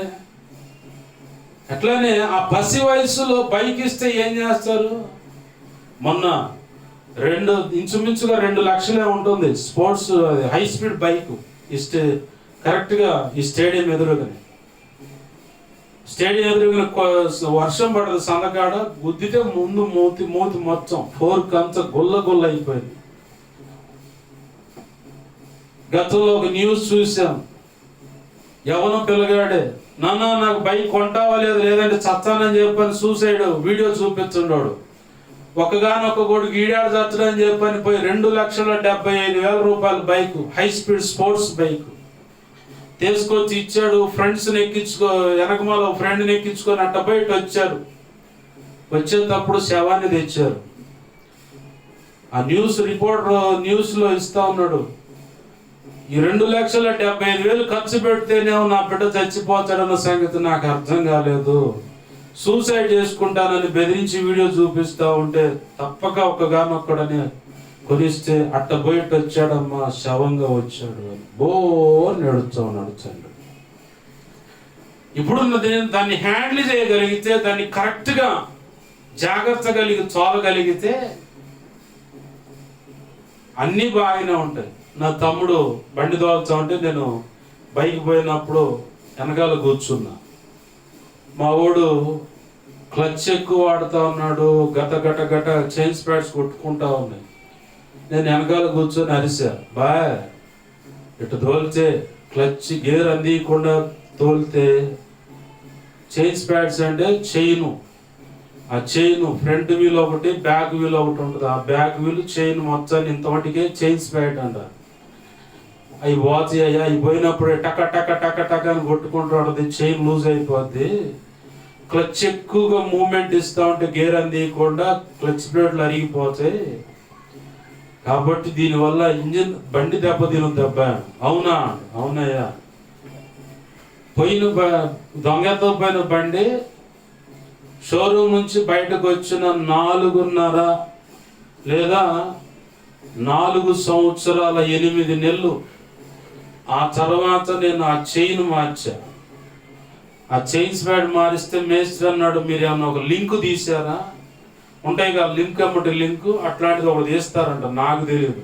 అట్లానే ఆ పసి వయసులో బైక్ ఇస్తే ఏం చేస్తారు? మొన్న ఇంచుమించుగా 2 లక్షలే ఉంటుంది స్పోర్ట్స్ హై స్పీడ్ బైక్ ఇస్తే కరెక్ట్గా ఈ స్టేడియం ఎదురుగానే వర్షం పడదు, సందకాడ గుద్దితే ముందు మూతి మొత్తం ఫోర్క్ అంతా గుల్ల అయిపోయింది. గతంలో ఒక న్యూస్ చూసాం, యవన పిల్లగాడే, నాన్న నాకు బైక్ కొంటావా లేదంటే చచ్చానని చెప్పని సూసైడ్ వీడియో చూపిస్తున్నాడు. ఒకగానొక్క కొడుకు ఈడాడు చచ్చడని చెప్పని పోయి 2,75,000 రూపాయల bike, high speed sports bike తీసుకొచ్చి ఇచ్చాడు. ఫ్రెండ్స్ని వెనకమాల ఫ్రెండ్ని ఎక్కించుకొని అట్ట బయట వచ్చారు. వచ్చేటప్పుడు శవాన్ని తెచ్చారు. ఆ న్యూస్లో ఇస్తా ఉన్నాడు, ఈ 2,75,000 ఖర్చు పెడితేనేమో నా బిడ్డ చచ్చిపోతాడన్న సంగతి నాకు అర్థం కాలేదు, సూసైడ్ చేసుకుంటానని బెదిరించి వీడియో చూపిస్తా ఉంటే తప్పక ఒకగానొక్కడని కొనిస్తే అట్ట బయట వచ్చాడమ్మా, శవంగా వచ్చాడు అని బోర్ నడుచండి. ఇప్పుడు దాన్ని హ్యాండిల్ చేయగలిగితే, దాన్ని కరెక్ట్గా జాగ్రత్త చూడగలిగితే అన్నీ బాగానే ఉంటాయి. నా తమ్ముడు బండి తోలుతా ఉంటే నేను బైక్ పోయినప్పుడు వెనకాల కూర్చున్నా. మా వాడు క్లచ్ ఎక్కువ వాడుతూ ఉన్నాడు, గట చైన్స్ ప్యాడ్స్ కొట్టుకుంటా ఉన్నాయి. నేను వెనకాల కూర్చొని అరిసా, బాయ్ ఇటు తోలితే క్లచ్ గేర్ అందియకుండా తోలితే చైన్స్ ప్యాడ్స్ అంటే చైను ఆ చైన్ ఫ్రంట్ వీల్ ఒకటి, బ్యాక్ వీల్ ఒకటి ఉంటుంది. ఆ బ్యాక్ వీల్ చైన్ మొత్తాన్ని ఇంతమటికే చైన్ స్పైట్ అంట. అవి పోతాయి అయ్యా, అవి పోయినప్పుడే టక టక టక టక అని కొట్టుకుంటూ ఉంటుంది, చైన్ లూజ్ అయిపోద్ది. క్లచ్ ఎక్కువగా మూమెంట్ ఇస్తూ ఉంటే గేర్ అందియకుండా క్లచ్ ప్లేట్లు అరిగిపోతాయి. కాబట్టి దీనివల్ల ఇంజిన్ బండి దెబ్బ. అవునా? అవునయ్యా. దొంగతో పోయిన బండి షోరూమ్ నుంచి బయటకు వచ్చిన 4.5 లేదా 4 సంవత్సరాల 8 నెలలు ఆ తర్వాత నేను ఆ చైన్ మార్చా. ఆ చైన్ స్పాడ్ మారిస్తే మేస్త్రి అన్నాడు, మీరు ఏమన్నా ఒక లింక్ తీసారా? ఉంటాయి కదా లింక్, అమ్మటి లింకు అట్లాంటిది ఒకటి తీస్తారంట. నాకు తెలియదు,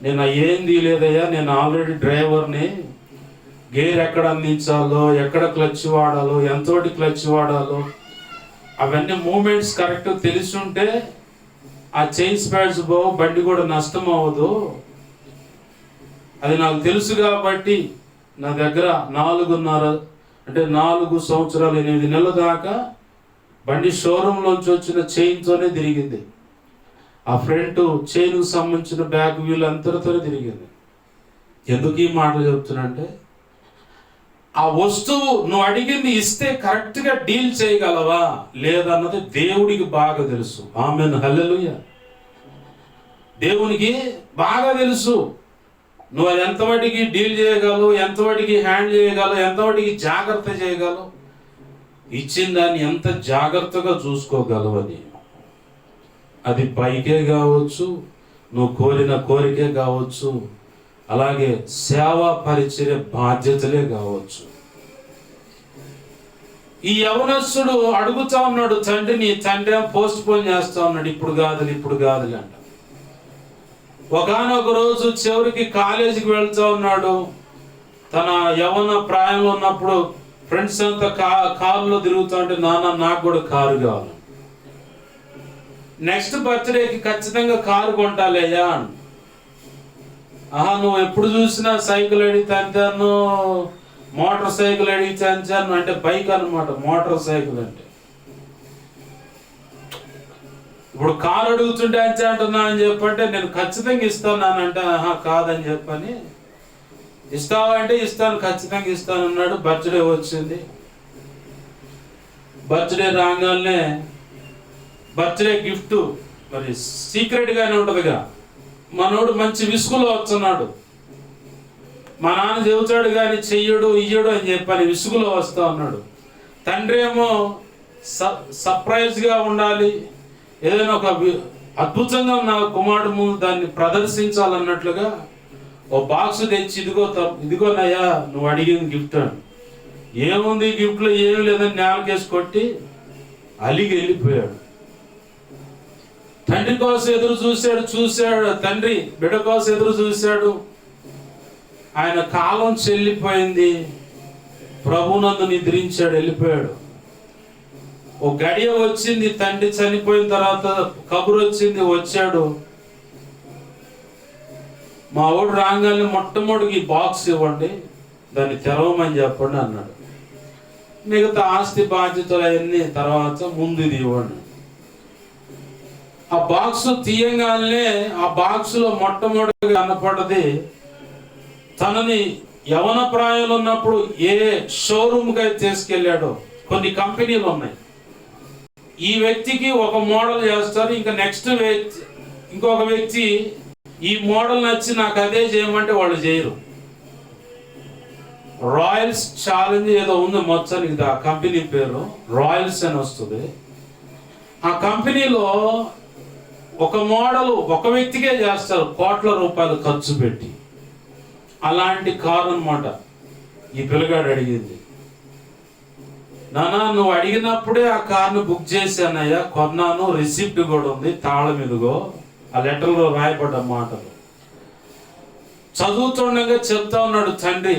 నేను ఏం తీయలేదయ్యా, నేను ఆల్రెడీ డ్రైవర్ని. గేర్ ఎక్కడ అందించాలో, ఎక్కడ క్లచ్ వాడాలో, ఎంతోటి క్లచ్ వాడాలో అవన్నీ మూమెంట్స్ కరెక్ట్ తెలిసి ఉంటే ఆ చైన్ స్పాడ్స్ పోవు, బండి కూడా నష్టం అవ్వదు. అది నాకు తెలుసు కాబట్టి నా దగ్గర 4.5 అంటే 4 సంవత్సరాలు 8 నెలల దాకా బండి షోరూంలోంచి వచ్చిన చైన్తోనే తిరిగింది. ఆ ఫ్రంట్ చైన్కు సంబంధించిన బ్యాక్ వీల్ అంతటితోనే తిరిగింది. ఎందుకు ఈ మాటలు చెప్తున్నా అంటే, ఆ వస్తువు నువ్వు అడిగింది ఇస్తే కరెక్ట్గా డీల్ చేయగలవా లేదన్నది దేవుడికి బాగా తెలుసు. ఆమేన్, హల్లెలూయా. దేవునికి బాగా తెలుసు నువ్వు అది ఎంతవాటికి డీల్ చేయగలవు, ఎంతవాటికి హ్యాండిల్ చేయగలవు, ఎంతవాటికి జాగ్రత్త చేయగలవు, ఇచ్చిన దాన్ని ఎంత జాగ్రత్తగా చూసుకోగలవని. అది పైకే కావచ్చు, నువ్వు కోరిన కోరికే కావచ్చు, అలాగే సేవా పరిచర్య బాధ్యతలే కావచ్చు. ఈ యవనస్తుడు అడుగుతా ఉన్నాడు తండ్రిని, తండ్రి పోస్ట్ పోన్ చేస్తా ఉన్నాడు, ఇప్పుడు కాదులే అంట. ఒకనొక రోజు చివరికి కాలేజీకి వెళ్తా ఉన్నాడు. తన యవన ప్రాయంలో ఉన్నప్పుడు ఫ్రెండ్స్ అంతా కారులో తిరుగుతూ ఉంటే, నాన్న నాకు కూడా కారు కావాలి, నెక్స్ట్ బర్త్డేకి ఖచ్చితంగా కారు కొంటాలేయా. నువ్వు ఎప్పుడు చూసినా సైకిల్ అడిగితే అంతాను, మోటార్ సైకిల్ అడిగితే అంతాను, అంటే బైక్ అనమాట మోటార్ సైకిల్ అంటే. ఇప్పుడు కారు అడుగుతుంటే అంతే అంటున్నా అని చెప్పంటే, నేను ఖచ్చితంగా ఇస్తానంటే కాదని చెప్పని, ఇస్తావా అంటే ఇస్తాను, ఖచ్చితంగా ఇస్తాను అన్నాడు. బర్త్డే వచ్చింది. బర్త్డే రాగానే బర్త్డే గిఫ్ట్ మరి సీక్రెట్గానే ఉంటుందిగా. మనోడు మంచి విసుగులో వస్తున్నాడు. మా నాన్న చెబుతాడు కానీ చెయ్యడు ఇయ్యడు అని చెప్పని విసుగులో వస్తా ఉన్నాడు. తండ్రి ఏమో సర్ప్రైజ్గా ఉండాలి, ఏదైనా ఒక అద్భుతంగా నా కుమారుడు ముందు దాన్ని ప్రదర్శించాలన్నట్లుగా ఓ బాక్స్ తెచ్చి, ఇదిగోనయ్యా నువ్వు అడిగిన గిఫ్ట్ అని. ఏముంది గిఫ్ట్లో? ఏమి లేదని నేలకేసి కొట్టి అలిగి వెళ్ళిపోయాడు. తండ్రి కోసం ఎదురు చూశాడు తండ్రి బిడ్డ కోసం ఎదురు చూశాడు. ఆయన కాలం చెల్లిపోయింది, ప్రభునందు నిద్రించాడు, వెళ్ళిపోయాడు. ఓ గడియ వచ్చింది, తండ్రి చనిపోయిన తర్వాత కబురు వచ్చింది, వచ్చాడు. మా ఊడు రాగానే మొట్టమొదటికి బాక్స్ ఇవ్వండి, దాన్ని తెరవమని చెప్పండి అన్నాడు. మిగతా ఆస్తి బాధ్యతలు అవన్నీ తర్వాత, ముందు ఇది ఇవ్వండి. ఆ బాక్స్ తీయంగానే ఆ బాక్సులో మొట్టమొదటిగా కనపడ్డది, తనని యవన ప్రాయంలో ఉన్నప్పుడు ఏ షోరూమ్కి అయితే తీసుకెళ్ళాడో. కొన్ని కంపెనీలు ఉన్నాయి, ఈ వ్యక్తికి ఒక మోడల్ చేస్తారు, ఇంకా నెక్స్ట్ వ్యక్తి ఇంకొక వ్యక్తి ఈ మోడల్ నచ్చి నాకు అదే చేయమంటే వాళ్ళు చేయరు. రాయల్స్ ఛాలెంజ్ ఏదో ఉంది మొత్తానికి, ఆ కంపెనీ పేరు రాయల్స్ అని వస్తుంది. ఆ కంపెనీలో ఒక మోడల్ ఒక వ్యక్తికే చేస్తారు, కోట్ల రూపాయలు ఖర్చు పెట్టి. అలాంటి కారు అన్నమాట ఈ పిల్లగాడు అడిగింది. నానా నువ్వు అడిగినప్పుడే ఆ కార్ను బుక్ చేశానయ్యా, కొన్నాను, రిసిప్ట్ కూడా ఉంది, తాళం ఇదిగో, ఆ లెటర్లో రాయబడ్డ మాటలు. చదువుతుండగా చెప్తా ఉన్నాడు తండ్రి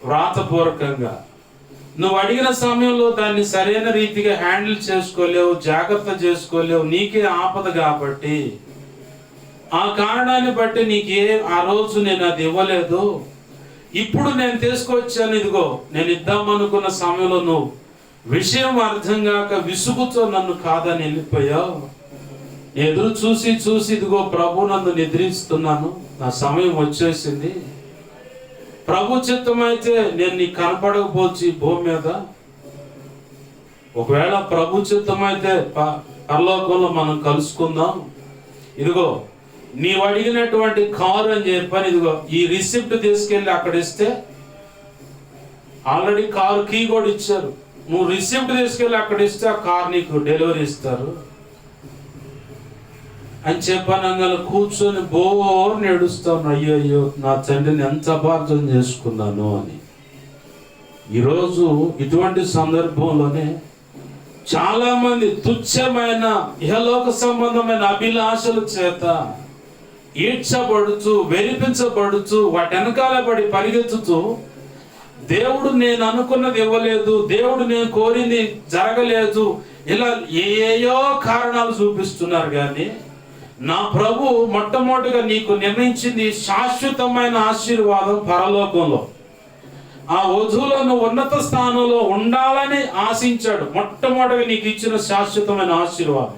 వ్రాతపూర్వకంగా, నువ్వు అడిగిన సమయంలో దాన్ని సరైన రీతిగా హ్యాండిల్ చేసుకోలేవు, జాగ్రత్త చేసుకోలేవు, నీకే ఆపద కాబట్టి ఆ కారణాన్ని బట్టి నీకే ఆ రోజు నేను అది ఇవ్వలేదు. ఇప్పుడు నేను తీసుకొచ్చాను, ఇదిగో నేను ఇద్దామనుకున్న సమయంలో నువ్వు విషయం అర్థం కాక విసుగుతో నన్ను కాదని వెళ్ళిపోయావు. ఎదురు చూసి చూసి ఇదిగో ప్రభు నన్ను నిద్రిస్తున్నాను, నా సమయం వచ్చేసింది. ప్రభు చిత్తమైతే నేను నీకు కనపడకపోవచ్చు ఈ భూమి మీద. ఒకవేళ ప్రభు చిత్తమైతే పరలోకంలో మనం కలుసుకుందాం. ఇదిగో నీవు అడిగినటువంటి కారు అని చెప్పని ఇదిగో ఈ రిసిప్ట్ తీసుకెళ్ళి అక్కడ ఇస్తే, ఆల్రెడీ కారు కీ కూడా ఇచ్చారు. నువ్వు రిసిప్ట్ తీసుకెళ్ళి అక్కడ ఇస్తే ఆ కార్ నీకు డెలివరీ ఇస్తారు అని చెప్పాను. కూర్చొని బోర్ని ఏడుస్తాను, అయ్యో అయ్యో నా తండ్రిని ఎంత అపార్థం చేసుకున్నాను అని. ఈరోజు ఇటువంటి సందర్భంలోనే చాలా మంది తుచ్చమైన ఇహలోక సంబంధమైన అభిలాషల చేత ఈడ్చబడుతూ వెరిపించబడుతూ వాటి వెనకాల పడి పరిగెత్తుతూ, దేవుడు నేను అనుకున్నది ఇవ్వలేదు, దేవుడు నేను కోరింది జరగలేదు, ఇలా ఏయో కారణాలు చూపిస్తున్నారు. కానీ నా ప్రభు మొట్టమొదటిగా నీకు నిర్ణయించింది శాశ్వతమైన ఆశీర్వాదం పరలోకంలో. ఆ వధువులను ఉన్నత స్థానంలో ఉండాలని ఆశించాడు. మొట్టమొదటిగా నీకు ఇచ్చిన శాశ్వతమైన ఆశీర్వాదం.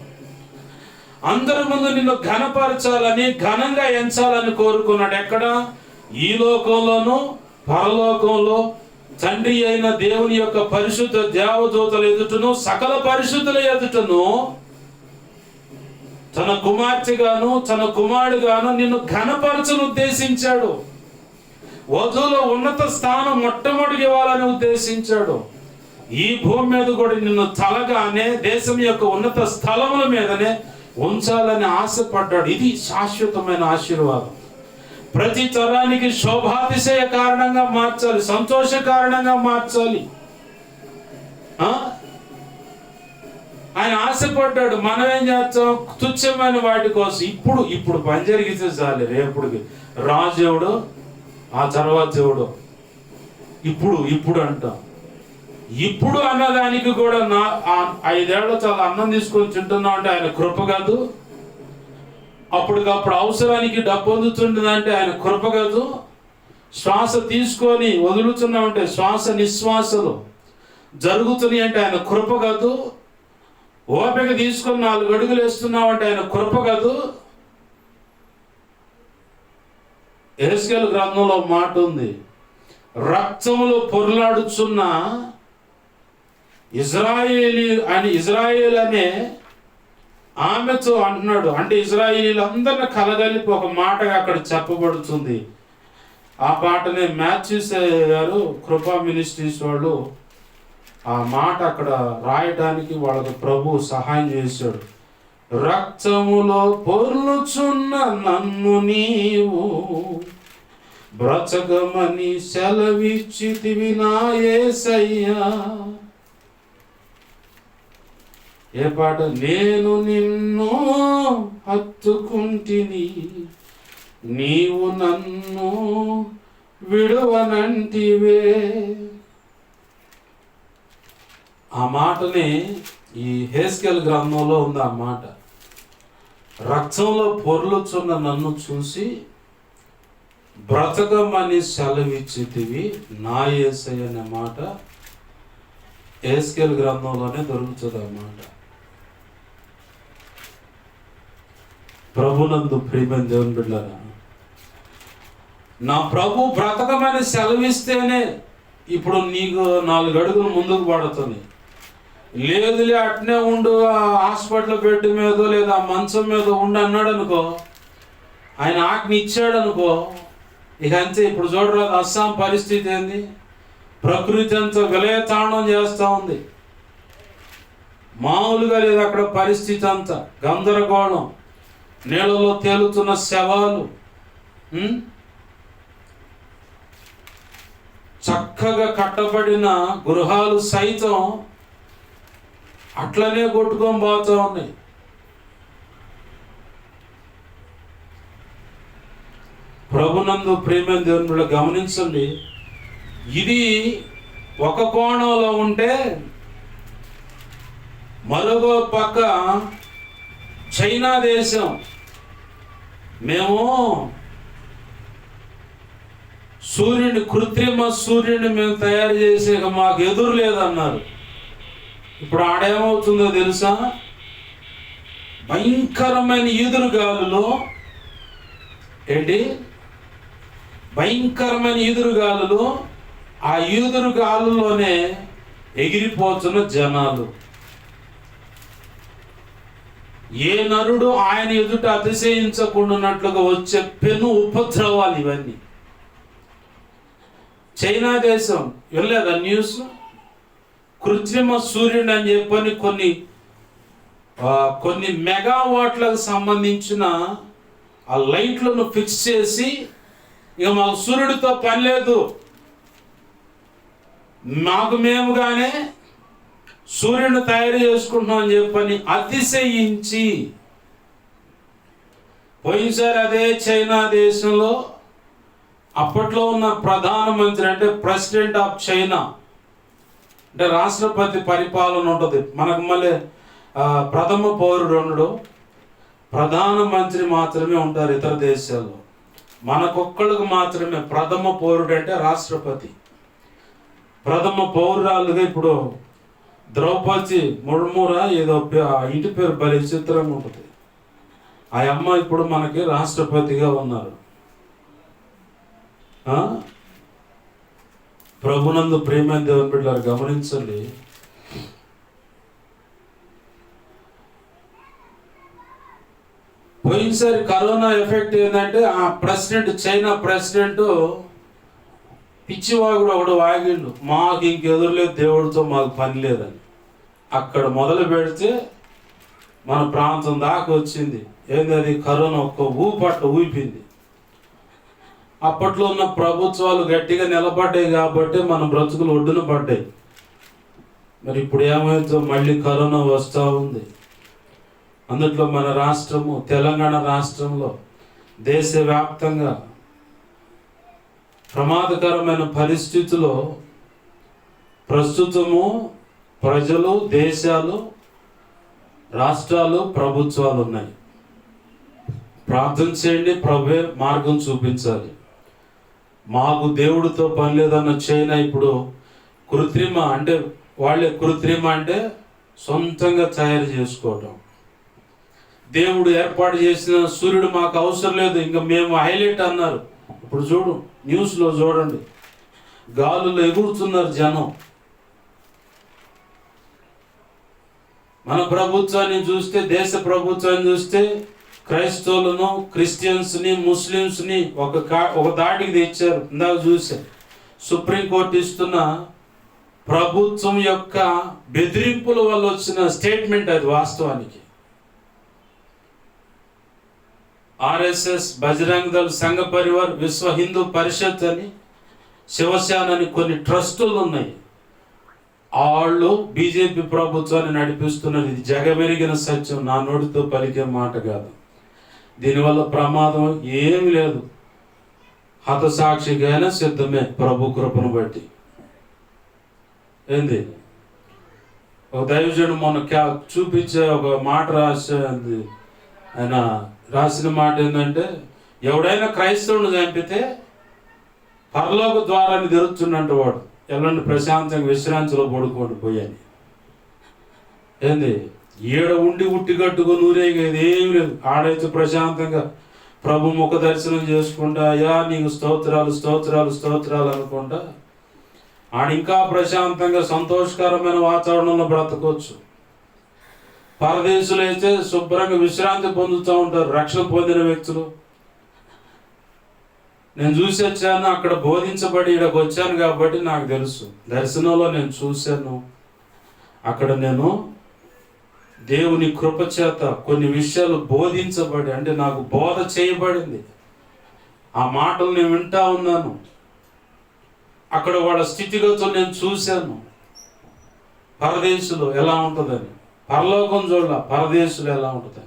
అందరి ముందు నిన్ను ఘనపరచాలని, ఘనంగా ఎంచాలని కోరుకున్నాడు. ఎక్కడ? ఈ లోకంలోనూ పరలోకంలో తండ్రి అయిన దేవుని యొక్క పరిశుద్ధ దేవదూతల ఎదుటను సకల పరిశుద్ధుల ఎదుటను తన కుమార్తెగాను తన కుమారుడుగాను నిన్ను ఘనపరచను ఉద్దేశించాడు. వధువులో ఉన్నత స్థానం మొట్టమొదటి ఇవ్వాలని ఉద్దేశించాడు. ఈ భూమి మీద కూడా నిన్ను తలగానే దేశం యొక్క ఉన్నత స్థలముల మీదనే ఉంచాలని ఆశపడ్డాడు. ఇది శాశ్వతమైన ఆశీర్వాదం. ప్రతి తరానికి శోభాతిశయ కారణంగా మార్చాలి, సంతోష కారణంగా మార్చాలి. ఆయన ఆశపడ్డాడు. మనం ఏం చేస్తాం? తుచ్చమైన వాటి కోసం ఇప్పుడు పని జరిగితే చాలు, రేపుడికి రాజు ఎవడో ఆ తర్వాత ఎవడో ఇప్పుడు అంటాం. ఇప్పుడు అన్నదానికి కూడా 5 ఏళ్ళ చాలా అన్నం తీసుకొని తింటున్నాం అంటే ఆయన కృప కాదు. అప్పటికప్పుడు అవసరానికి డబ్బు పొందుతుంటుందంటే ఆయన కృప కాదు. శ్వాస తీసుకొని వదులుతున్నామంటే శ్వాస నిశ్వాసలు జరుగుతున్నాయి అంటే ఆయన కృప కాదు. ఓపిక తీసుకొని 4 అడుగులు వేస్తున్నామంటే ఆయన కృప కాదు. యెహెజ్కేలు గ్రంథంలో మాట ఉంది, రక్తములో పొరలాడుచున్న ఇజ్రాయేల్ అనే ఆమెతో అంటున్నాడు. అంటే ఇజ్రాయేలీలందరిని కలగలిపి ఒక మాటగా అక్కడ చెప్పబడుతుంది. ఆ పాటనే మ్యాథ్యూస్ గారు కృపా మినిస్ట్రీస్ వాళ్ళు ఆ మాట అక్కడ రాయటానికి వాళ్ళకు ప్రభు సహాయం చేశాడు. రక్తములో పొర్లుచున్న నన్ను నీవు బ్రతకమని సెలవిచ్చితివి నా యేసయ్యా. ఏ పాట? నేను నిన్ను హత్తుకుంటిని, నీవు నన్ను విడువనంటివే. ఆ మాటని ఈ యెహెజ్కేలు గ్రంథంలో ఉంది. ఆ మాట రక్తంలో పొర్లుచున్న నన్ను చూసి బ్రతకమని సెలవిచ్చితివి నా యేసయ్య అనే మాట యెహెజ్కేలు గ్రంథంలోనే దొరుకుతుంది. ఆ మాట ప్రభునందు ప్రియమైన దేవుని బిడ్డలారా, నా ప్రభు బ్రతకమని సెలవిస్తేనే ఇప్పుడు నీకు 4 అడుగులు ముందుకు పడుతుంది. లేదులే అట్నే ఉండు, హాస్పిటల్ బెడ్ మీదో లేదా మంచం మీద ఉండు అన్నాడు అనుకో, ఆయన ఆజ్ఞ ఇచ్చాడు అనుకో, ఇక అంతే. ఇప్పుడు చూడరాదు అస్సాం పరిస్థితి ఏంది? ప్రకృతి అంతా విలయతాండం చేస్తూ ఉంది. మామూలుగా లేదు అక్కడ పరిస్థితి అంతా. గందరగోళం, నీళ్ళలో తేలుతున్న శవాలు, చక్కగా కట్టబడిన గృహాలు సైతం అట్లనే కొట్టుకొని పోతూ ఉన్నాయి. ప్రభునందు ప్రియమైన దేవుని గమనించండి. ఇది ఒక కోణంలో ఉంటే, మరొక పక్క చైనా దేశం, మేము కృత్రిమ సూర్యుడిని మేము తయారు చేసే మాకు ఎదురు లేదన్నారు. ఇప్పుడు ఆడేమవుతుందో తెలుసా? భయంకరమైన ఈదురుగాలులో భయంకరమైన ఈదురుగాలులో ఆ ఈదురుగాలులోనే ఎగిరిపోతున్న జనాలు. ఏ నరుడు ఆయన ఎదుట అతిశయించకుండాన్నట్లుగా వచ్చే పెను ఉపద్రవాలు ఇవన్నీ. చైనా దేశం వెళ్ళలేదా న్యూస్? కృత్రిమ సూర్యుడు అని చెప్పని కొన్ని మెగావాట్లకు సంబంధించిన ఆ లైట్లను ఫిక్స్ చేసి, ఇక మాకు సూర్యుడితో పని లేదు, మాకు మేముగానే సూర్యుడిని తయారు చేసుకుంటున్నాం అని చెప్పని అతిశయించి, పోయినసారి అదే చైనా దేశంలో అప్పట్లో ఉన్న ప్రధానమంత్రి, అంటే ప్రెసిడెంట్ ఆఫ్ చైనా, అంటే రాష్ట్రపతి పరిపాలన ఉంటుంది మనకు. మళ్ళీ ప్రథమ పౌరుడు ఉండడు, ప్రధానమంత్రి మాత్రమే ఉంటారు ఇతర దేశాల్లో. మనకొక్కళ్ళకు మాత్రమే ప్రథమ పౌరుడు, అంటే రాష్ట్రపతి. ప్రథమ పౌరురాలుగా ఇప్పుడు ద్రౌపది ముర్మురా ఏదో ఇంటి పేరు భలే చిత్రంగా ఉంటుంది. ఆ అమ్మ ఇప్పుడు మనకి రాష్ట్రపతిగా ఉన్నారు. ప్రభునందు ప్రియమైన దేవుని బిడ్డలారా, గమనించండి. పోయినసారి కరోనా ఎఫెక్ట్ ఏంటంటే ఆ ప్రెసిడెంట్, చైనా ప్రెసిడెంట్ పిచ్చివాగుడు ఒకడు వాగిండు, మాకు ఇంకెదురులేదు, దేవుడితో మాకు పని లేదని. అక్కడ మొదలు పెడితే మన ప్రాంతం దాకా వచ్చింది. ఏంది అది? కరోనా ఒక్క ఊపింది. అప్పట్లో ఉన్న ప్రభుత్వాలు గట్టిగా నిలబడ్డాయి కాబట్టి మన బ్రతుకులు ఒడ్డున పడ్డాయి. మరి ఇప్పుడు ఏమైందో మళ్ళీ కరోనా వస్తూ ఉంది. అందుట్లో మన రాష్ట్రము, తెలంగాణ రాష్ట్రంలో దేశవ్యాప్తంగా ప్రమాదకరమైన పరిస్థితుల్లో ప్రస్తుతము ప్రజలు, దేశాలు, రాష్ట్రాలు, ప్రభుత్వాలు ఉన్నాయి. ప్రార్థన చేయండి, ప్రభువే మార్గం చూపించాలి. మాకు దేవుడితో పని లేదన్న చైనా ఇప్పుడు కృత్రిమ, అంటే వాళ్ళే కృత్రిమ అంటే సొంతంగా తయారు చేసుకోవటం. దేవుడు ఏర్పాటు చేసిన సూర్యుడు మాకు అవసరం లేదు, ఇంకా మేము హైలైట్ అన్నారు. ఇప్పుడు చూడు, న్యూస్లో చూడండి, గాలులో ఎగురుతున్నారు జనం. మన ప్రభుత్వాన్ని చూస్తే, దేశ ప్రభుత్వాన్ని చూస్తే క్రైస్తవులను, క్రిస్టియన్స్ని, ముస్లిమ్స్ని ఒక దాటికి తెచ్చారు. ఇందాక చూశారు, సుప్రీంకోర్టు ఇస్తున్న ప్రభుత్వం యొక్క బెదిరింపుల వల్ల వచ్చిన స్టేట్మెంట్ అది. వాస్తవానికి ఆర్ఎస్ఎస్, బజరంగ్ దళ్, సంఘ పరివార్, విశ్వ హిందూ పరిషత్ అని, శివసేన అని కొన్ని ట్రస్టులు ఉన్నాయి. వాళ్ళు బీజేపీ ప్రభుత్వాన్ని నడిపిస్తున్నది. ఇది జగమెరిగిన సత్యం, నా నోటితో పలికే మాట కాదు. దీనివల్ల ప్రమాదం ఏమి లేదు. హతసాక్షికైనా సిద్ధమే ప్రభు కృపను బట్టి. ఏంది? ఒక దైవజనుడు మొన్న చూపించే ఒక మాట రాసింది. ఆయన రాసిన మాట ఏంటంటే, ఎవడైనా క్రైస్తవుని చంపితే పరలోక ద్వారాన్ని తెరుచుండంట వాడు, ఎల్లండి ప్రశాంతంగా విశ్రాంతిలో పడుకోండి పోయాని. ఏంది? ఈడ ఉండి ఉట్టి కట్టుకొని ఊరేగేది ఏమి లేదు. ఆడైతే ప్రశాంతంగా ప్రభు ముఖ దర్శనం చేసుకుంటా, అయ్యా నీకు స్తోత్రాలు స్తోత్రాలు స్తోత్రాలు అనుకుంటా ఆడింకా ప్రశాంతంగా సంతోషకరమైన వాతావరణంలో బ్రతకొచ్చు. పరదేశులు అయితే శుభ్రంగా విశ్రాంతి పొందుతూ ఉంటారు, రక్షణ పొందిన వ్యక్తులు. నేను చూసి వచ్చాను, అక్కడ బోధించబడి ఇక్కడికి వచ్చాను కాబట్టి నాకు తెలుసు. దర్శనంలో నేను చూశాను. అక్కడ నేను దేవుని కృపచేత కొన్ని విషయాలు బోధించబడి, అంటే నాకు బోధ చేయబడింది. ఆ మాటలు నేను వింటా ఉన్నాను. అక్కడ వాళ్ళ స్థితిగతులు నేను చూశాను. పరదేశులు ఎలా ఉంటుందని, పరలోకం చూడాల, పరదేశులు ఎలా ఉంటుందని.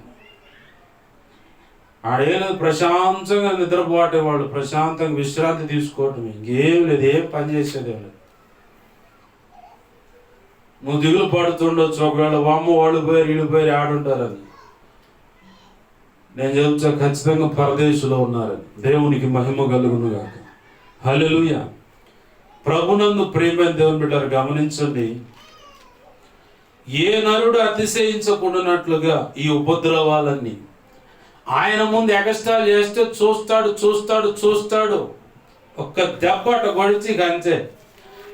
ఆడేలేదు, ప్రశాంతంగా నిద్రపోయేవాళ్ళు, ప్రశాంతంగా విశ్రాంతి తీసుకోవటం, ఇంకేం లేదు, ఏం పని చేసేదేం లేదు. నువ్వు దిగులు పడుతుండొచ్చు, ఒకవేళ వామ్మ వాళ్ళు పోయారు, వీళ్ళు పోయారు, ఆడుంటారని. నేను చెబుతా, ఖచ్చితంగా పరదేశులో ఉన్నారని. దేవునికి మహిమ కలుగును గాక. హల్లెలూయా. ప్రభునందు ప్రియమైన దేవుని బిడ్డలు, గమనించండి. ఏ నరుడు అతిశయించకుండానట్లుగా ఈ ఉపద్రవాలన్నీ ఆయన ముందు ఎగస్ట్రాల్ చేస్తే చూస్తాడు చూస్తాడు చూస్తాడు, ఒక్క దెబ్బ అట కొడిచి ఇక అంతే.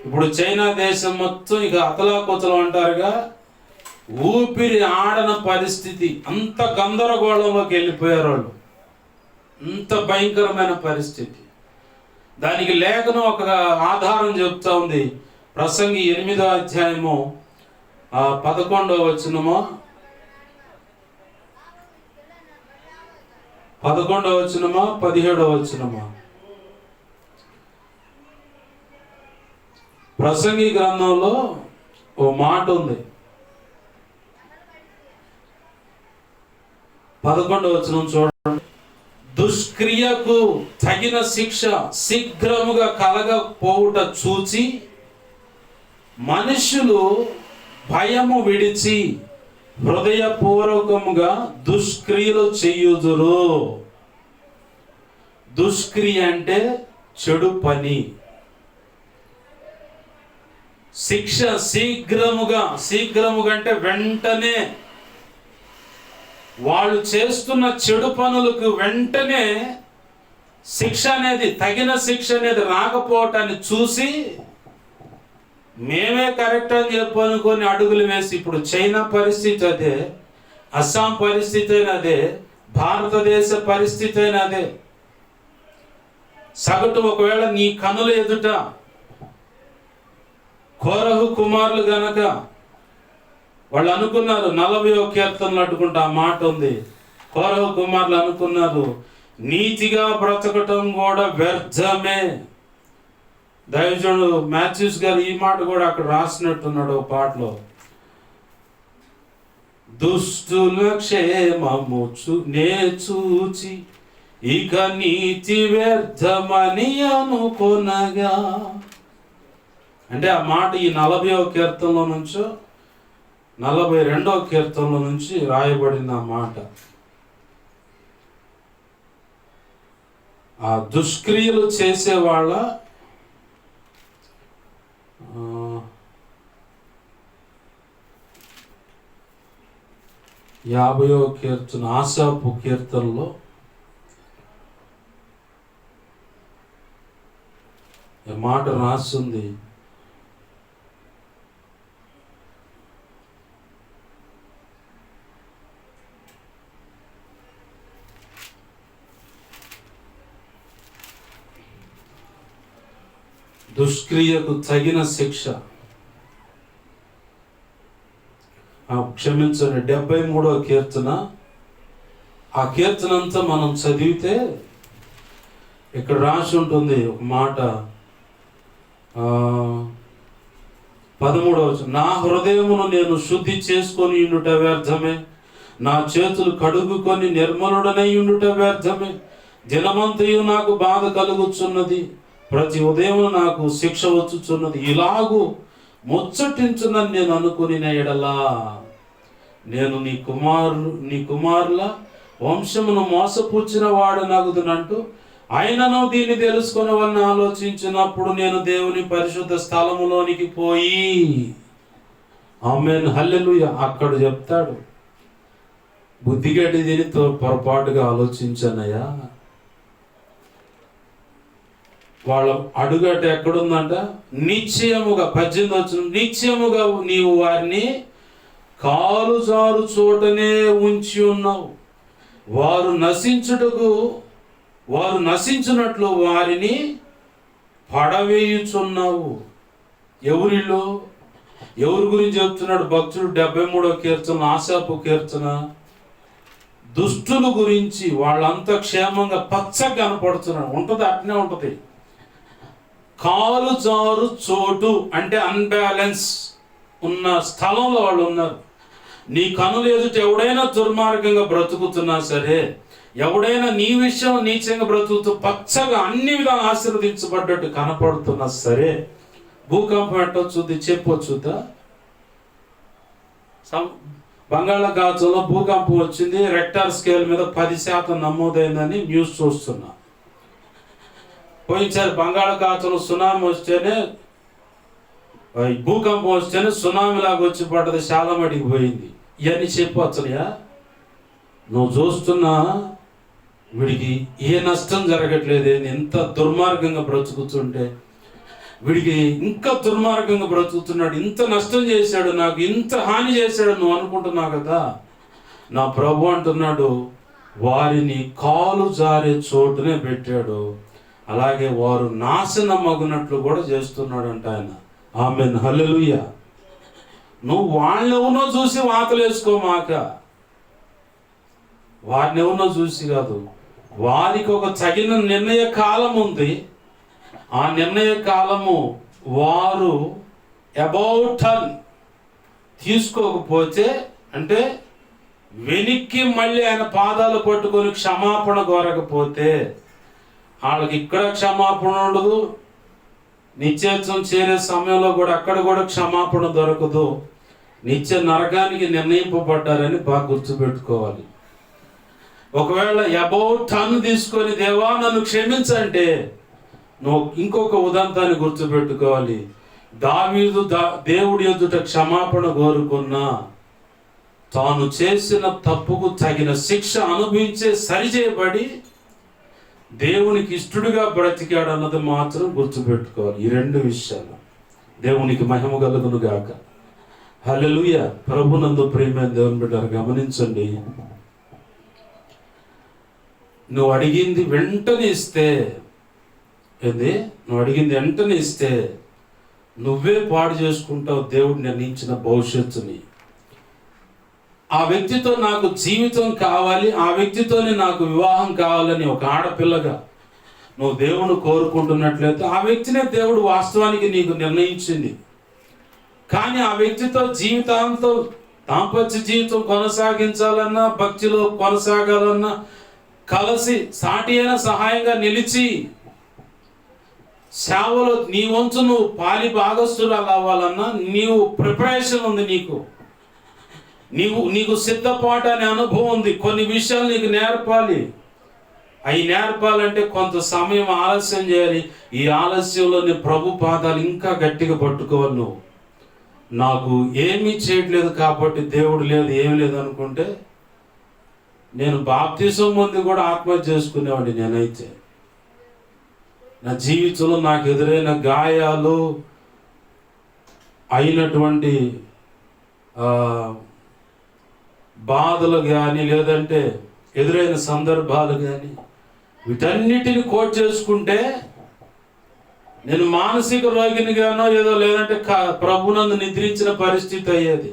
ఇప్పుడు చైనా దేశం మొత్తం ఇక అతలాకుతలం అంటారుగా, ఊపిరి ఆడన పరిస్థితి, అంత గందరగోళంలోకి వెళ్ళిపోయారు వాళ్ళు, అంత భయంకరమైన పరిస్థితి. దానికి లేఖనం ఒక ఆధారం చెప్తా ఉంది. ప్రసంగి 8వ అధ్యాయము 11వ వచనమో 17వ వచనమా, ప్రసంగి గ్రంథంలో ఓ మాట ఉంది. 11వ వచనం చూడండి. దుష్క్రియకు తగిన శిక్ష శీఘ్రముగా కలగపోవుట చూచి మనుషులు భయము విడిచి హృదయపూర్వకముగా దుష్క్రియలు చేయుదురు. దుష్క్రియ అంటే చెడు పని. శిక్ష శీఘ్రముగా అంటే వెంటనే, వాళ్ళు చేస్తున్న చెడు పనులకు వెంటనే శిక్ష అనేది, తగిన శిక్ష అనేది రాకపోవటాన్ని చూసి మేమే కరెక్ట్ అని చెప్పనుకొని అడుగులు వేసి, ఇప్పుడు చైనా పరిస్థితి అదే, అస్సాం పరిస్థితి అయినా అదే, భారతదేశ పరిస్థితి అయినా అదే. సగటు ఒకవేళ నీ కనుల ఎదుట కోరహు కుమారులు గనక వాళ్ళు అనుకున్నారు, 40వ కీర్తనలు అడ్డుకుంటా ఆ మాట ఉంది. కోరహు కుమారులు అనుకున్నారు, నీతిగా బ్రతకటం కూడా వ్యర్థమే. దైవజనుడు మాథ్యూస్ గారు ఈ మాట కూడా అక్కడ రాసినట్టున్నాడు ఒక పాటలో. దుష్టుల క్షేమము నే చూచి ఇక నీతి వ్యర్థమని అనుకొనగా. అంటే ఆ మాట ఈ 40వ కీర్తనలో నుంచో 42వ కీర్తనలో నుంచి రాయబడిన మాట. ఆ దుష్క్రియలు చేసేవాళ్ళ 50వ కీర్తన, ఆసాపు కీర్తనలో మాట రాస్తుంది. దుష్క్రియకు తగిన శిక్ష. క్షమించండి, 73వ కీర్తన. ఆ కీర్తన అంతా మనం చదివితే ఇక్కడ రాసి ఉంటుంది ఒక మాట. 13వ వచనం, నా హృదయమును నేను శుద్ధి చేసుకొని ఉండుట వ్యర్థమే, నా చేతులు కడుగుకొని నిర్మలుడనై ఉండుట వ్యర్థమే. దినమంతయు నాకు బాధ కలుగుచున్నది, ప్రతి ఉదయం నాకు శిక్ష వచ్చుచున్నది. ఇలాగూ ముచ్చటించునని నేను అనుకుని ఎడలా నేను నీ కుమారుల వంశమును మోసపుచ్చిన వాడు నగుదునంటూ ఆయనను దీన్ని తెలుసుకునే వాళ్ళని ఆలోచించినప్పుడు నేను దేవుని పరిశుద్ధ స్థలములోనికి పోయి, ఆమేన్ హల్లెలూయా, అక్కడ చెప్తాడు, బుద్ధిగడ్డి దీని పొరపాటుగా ఆలోచించానయ్యా. వాళ్ళ అడుగట ఎక్కడుందంట, నిశ్చయముగా 18వ వచనం, నిశ్చయముగా నీవు వారిని కాలు జారు చోటనే ఉంచి ఉన్నావు, వారు నశించున్నట్లు వారిని పడవేయుచున్నావు. ఎవరి గురించి చెప్తున్నాడు భక్తుడు? 73వ కీర్తన, ఆసాపు కీర్తన. దుష్టుల గురించి. వాళ్ళంతా క్షేమంగా పచ్చగా కనపడుతున్నాడు. ఉంటుంది, అట్నే ఉంటుంది. కాలు జారు చోటు అంటే అన్బ్యాలెన్స్ ఉన్న స్థలంలో వాళ్ళు ఉన్నారు. నీ కనులు ఎదుట ఎవడైనా దుర్మార్గంగా బ్రతుకుతున్నా సరే, ఎవడైనా నీ విషయం నీచంగా బ్రతుకుతూ పచ్చగా అన్ని విధాలు ఆశీర్వదించబడ్డట్టు కనపడుతున్నా సరే, భూకంపం ఎట్టొచ్చుద్ది చెప్పొచ్చుద్దా? బంగాళాఖాతంలో భూకంపం వచ్చింది, రెక్టార్ స్కేల్ మీద 10% నమోదైందని న్యూస్ చూస్తున్నా. పోయినసారి బంగాళాఖాతంలో సునామీ వస్తేనే భూకంపం వస్తేనే సునామీ లాగా వచ్చి పడ్డది, చాలా మటుకు పోయింది. ఇవన్నీ చెప్పవచ్చునయా? నువ్వు చూస్తున్నా వీడికి ఏ నష్టం జరగట్లేదు, ఎంత దుర్మార్గంగా బ్రతుకుతుంటే, వీడికి ఇంకా దుర్మార్గంగా బ్రతుకుతున్నాడు, ఇంత నష్టం చేశాడు, నాకు ఇంత హాని చేశాడు నువ్వు అనుకుంటున్నావు కదా. నా ప్రభు అంటున్నాడు, వారిని కాలు జారే చోటునే పెట్టాడు, అలాగే వారు నాశనం అగునట్లు కూడా చేస్తున్నాడంట ఆయన. ఆమేన్, హల్లెలూయా. నువ్వు వాళ్ళెవనో చూసి వాతలు వేసుకోమాక, వారిని ఎవరినో చూసి కాదు. వారికి ఒక తగిన నిర్ణయ కాలం ఉంది. ఆ నిర్ణయ కాలము వారు అబౌట్ టర్న్ తీసుకోకపోతే, అంటే వెనక్కి మళ్ళీ ఆయన పాదాలు పట్టుకొని క్షమాపణ కోరకపోతే, వాళ్ళకి ఇక్కడ క్షమాపణ ఉండదు, నిత్యత్వం చేరే సమయంలో కూడా అక్కడ కూడా క్షమాపణ దొరకదు. నిత్య నరకానికి నిర్ణయింపబడ్డారని బాగా గుర్తుపెట్టుకోవాలి. ఒకవేళ అబౌట్ టర్న్ తీసుకొని దేవా నన్ను క్షమించంటే, నువ్వు ఇంకొక ఉదంతాన్ని గుర్తుపెట్టుకోవాలి. దావీదు దేవుడి ఎదుట క్షమాపణ కోరుకున్నా తాను చేసిన తప్పుకు తగిన శిక్ష అనుభవించే సరిచేయబడి దేవునికి ఇష్టడుగా బ్రతికాడు అన్నది మాత్రం గుర్తుపెట్టుకోవాలి. ఈ రెండు విషయాలు దేవునికి మహిమ కలుగును గాక. హల్లెలూయా. ప్రభునందు ప్రియమైన దేవుని బిడ్డలారా, గమనించండి. నువ్వు అడిగింది వెంటనే ఇస్తే, నువ్వు అడిగింది వెంటనే ఇస్తే నువ్వే పాడు చేసుకుంటావు దేవుడు నిర్ణయించిన భవిష్యత్తుని. ఆ వ్యక్తితో నాకు జీవితం కావాలి, ఆ వ్యక్తితోనే నాకు వివాహం కావాలని ఒక ఆడపిల్లగా నువ్వు దేవుని కోరుకుంటున్నట్లయితే, ఆ వ్యక్తినే దేవుడు వాస్తవానికి నీకు నిర్ణయించింది. కానీ ఆ వ్యక్తితో జీవితాంతం దాంపత్య జీవితం కొనసాగించాలన్నా, భక్తిలో కొనసాగాలన్నా, కలిసి సాటి అయిన సహాయంగా నిలిచి సేవలో నీ వంతు నువ్వు పాలి భాగస్తురాలు అవ్వాలన్నా నీవు ప్రిపరేషన్ ఉంది, నీకు సిద్ధపాటు అనే అనుభవం ఉంది. కొన్ని విషయాలు నీకు నేర్పాలి. అవి నేర్పాలంటే కొంత సమయం ఆలస్యం చేయాలి. ఈ ఆలస్యంలో నీ ప్రభు పాదాలు ఇంకా గట్టిగా పట్టుకోవాలి. నువ్వు నాకు ఏమీ చేయట్లేదు కాబట్టి దేవుడు లేదు, ఏమి లేదు అనుకుంటే, నేను బాప్తిసం పొంది కూడా ఆత్మహత్య చేసుకునేవాడిని. నేనైతే నా జీవితంలో నాకు ఎదురైన గాయాలు అయినటువంటి బాధలు కానీ, లేదంటే ఎదురైన సందర్భాలు కానీ, వీటన్నిటిని కోట్ చేసుకుంటే నేను మానసిక రోగినిగానో ఏదో, లేదంటే ప్రభునందు నిద్రించిన పరిస్థితి అయ్యేది.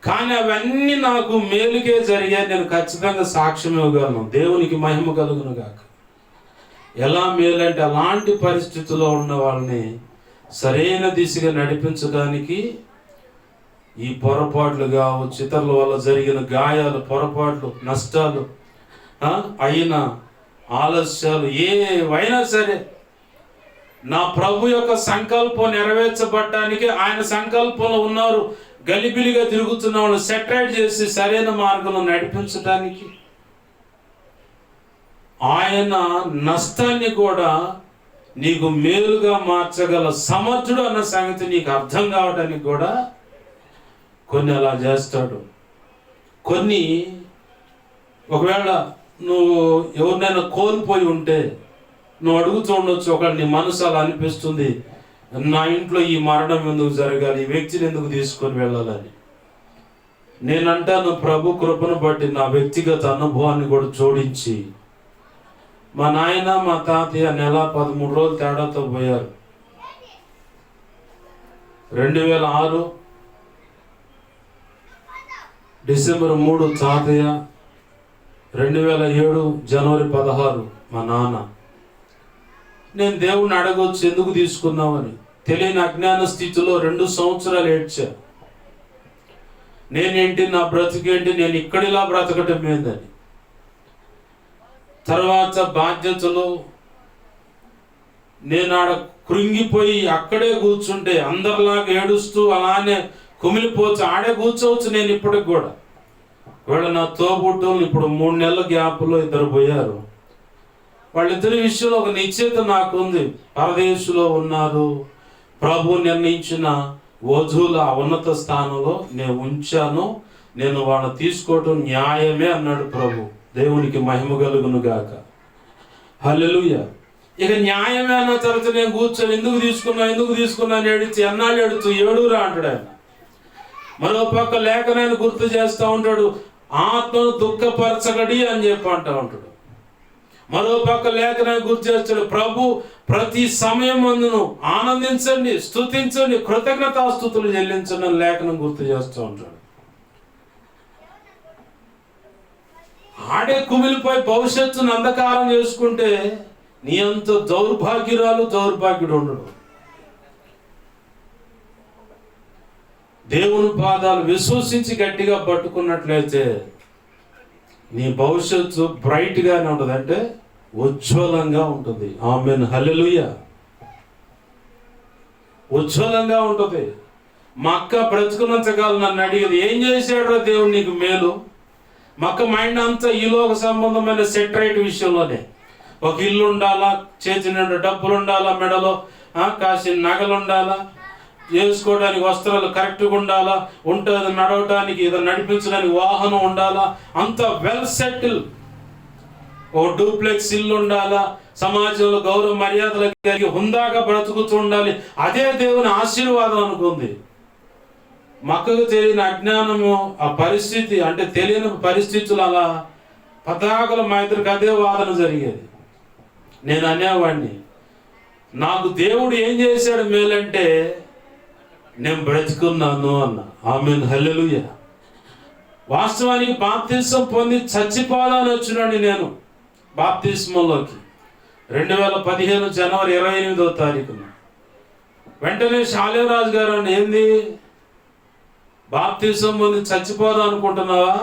కానీ అవన్నీ నాకు మేలుకే జరిగాయి. నేను ఖచ్చితంగా సాక్ష్యం ఇవ్వగలను. దేవునికి మహిమ కలుగును గాక. ఎలా మేలంటే, అలాంటి పరిస్థితుల్లో ఉన్న వాళ్ళని సరైన దిశగా నడిపించడానికి ఈ పొరపాట్లు కావచ్చు, ఇతరుల వల్ల జరిగిన గాయాలు, పొరపాట్లు, నష్టాలు, అయిన ఆలస్యాలు ఏవైనా సరే నా ప్రభు యొక్క సంకల్పం నెరవేర్చబడటానికి, ఆయన సంకల్పంలో ఉన్నారు, గలిబిలిగా తిరుగుతున్న వాళ్ళు సెటరేట్ చేసి సరైన మార్గంలో నడిపించడానికి, ఆయన నష్టాన్ని కూడా నీకు మేలుగా మార్చగల సమర్థుడు అన్న సంగతి నీకు అర్థం కావడానికి కూడా కొన్ని అలా చేస్తాడు. కొన్ని ఒకవేళ నువ్వు ఎవరినైనా కోల్పోయి ఉంటే నువ్వు అడుగుతూ ఉండొచ్చు, ఒకవేళ నీ మనసు అలా అనిపిస్తుంది, నా ఇంట్లో ఈ మరణం ఎందుకు జరగాలి, ఈ వ్యక్తిని ఎందుకు తీసుకొని వెళ్ళాలని. నేనంటాను, ప్రభు కృపను బట్టి నా వ్యక్తిగత అనుభవాన్ని కూడా జోడించి, మా నాయన మా తాతయ్య నెల 13 రోజులు తేడాతో పోయారు. 2006 డిసెంబర్ 3 తాతయ్య, 2007 జనవరి 16 మా నాన్న. నేను దేవుణ్ణి అడగవచ్చు, ఎందుకు తీసుకున్నామని. తెలియని అజ్ఞాన స్థితిలో 2 సంవత్సరాలు ఏడ్చా. నేనేంటి, నా బ్రతికేంటి, నేను ఇక్కడిలా బ్రతకటం ఏందని. తర్వాత బాధ్యతలు, నేను ఆడ కృంగిపోయి అక్కడే కూర్చుంటే అందరిలాగా ఏడుస్తూ అలానే కుమిలిపోవచ్చు, ఆడే కూర్చోవచ్చు నేను ఇప్పటికి కూడా. వీళ్ళ నా తోబుట్టులు ఇప్పుడు 3 నెలల గ్యాప్లో 2 పోయారు. వాళ్ళిద్దరి విషయంలో ఒక నిశ్చయిత నాకుంది. పరదేశంలో ఉన్నారు, ప్రభు నిర్ణయించిన వధువుల ఉన్నత స్థానంలో నేను ఉంచాను, నేను వాళ్ళని తీసుకోవటం న్యాయమే అన్నాడు ప్రభు. దేవునికి మహిమ కలుగును గాక. హల్లెలూయా. ఇక న్యాయమే అన్న తర్వాత నేను కూర్చొని ఎందుకు తీసుకున్నా అని ఏడిచి ఎన్నాళ్ళు ఏడుచు ఏడురా అంటాడు ఆయన. మరో పక్క లేఖనాన్ని గుర్తు చేస్తూ ఉంటాడు, ఆత్మను దుఃఖపరచగడి అని చెప్పి అంటూ ఉంటాడు. మరో పక్క లేఖనాన్ని గుర్తు చేస్తాడు, ప్రభు ప్రతి సమయం అందును ఆనందించండి, స్తుతించండి, కృతజ్ఞతాస్తుతులు చెల్లించండి అని లేఖనం గుర్తు చేస్తూ ఉంటాడు. ఆడే కుమిలిపోయి భవిష్యత్తును అంధకారం చేసుకుంటే నీ అంత దౌర్భాగ్యుడు ఉండడు. దేవుని పాదాలు విశ్వసించి గట్టిగా పట్టుకున్నట్లయితే నీ భవిష్యత్తు బ్రైట్గానే ఉంటుంది, అంటే ఉజ్వలంగా ఉంటుంది. ఆమేన్, హల్లెలూయా. ఉజ్వలంగా ఉంటుంది. మా అక్క బ్రతుకున్నంతకాలం నన్ను అడిగేది, ఏం చేశాడు దేవుడు నీకు మేలు? మా అక్క మైండ్ అంతా ఈలోక సంబంధమైన సెటరైట్ విషయంలోనే. ఒక ఇల్లు ఉండాలా, చేతి నిండా డబ్బులు ఉండాలా, మెడలో కాసిన నగలు ఉండాలా, వేసుకోవడానికి వస్త్రాలు కరెక్ట్గా ఉండాలా, ఉంటుంది నడవడానికి, ఏదో నడిపించడానికి వాహనం ఉండాలా, అంత వెల్ సెటిల్. ఓ డూప్లెక్స్ ఇల్లు ఉండాలా, సమాజంలో గౌరవ మర్యాదలు కలిగి హుందాగా బ్రతుకుతూ ఉండాలి. అదే దేవుని ఆశీర్వాదం అనుకుంది. మక్కకు తెలియని అజ్ఞానము, ఆ పరిస్థితి అంటే తెలియని పరిస్థితులు, అలా పతాకలు మా ఇద్దరికి అదే వాదన జరిగేది. నేను అనేవాడిని, నాకు దేవుడు ఏం చేశాడు మేలంటే నేను బ్రతుకున్నాను అన్న. ఆమేన్, హల్లెలూయా. వాస్తవానికి బాప్తిస్మం పొంది చచ్చిపోవాలని వచ్చినాడు నేను బాప్తిస్మంలోకి 2015 జనవరి 28వ తారీఖున. వెంటనే శాలేవరాజు గారు ఏంది బాప్తిస్మం పొంది చచ్చిపోదాం అనుకుంటున్నావా?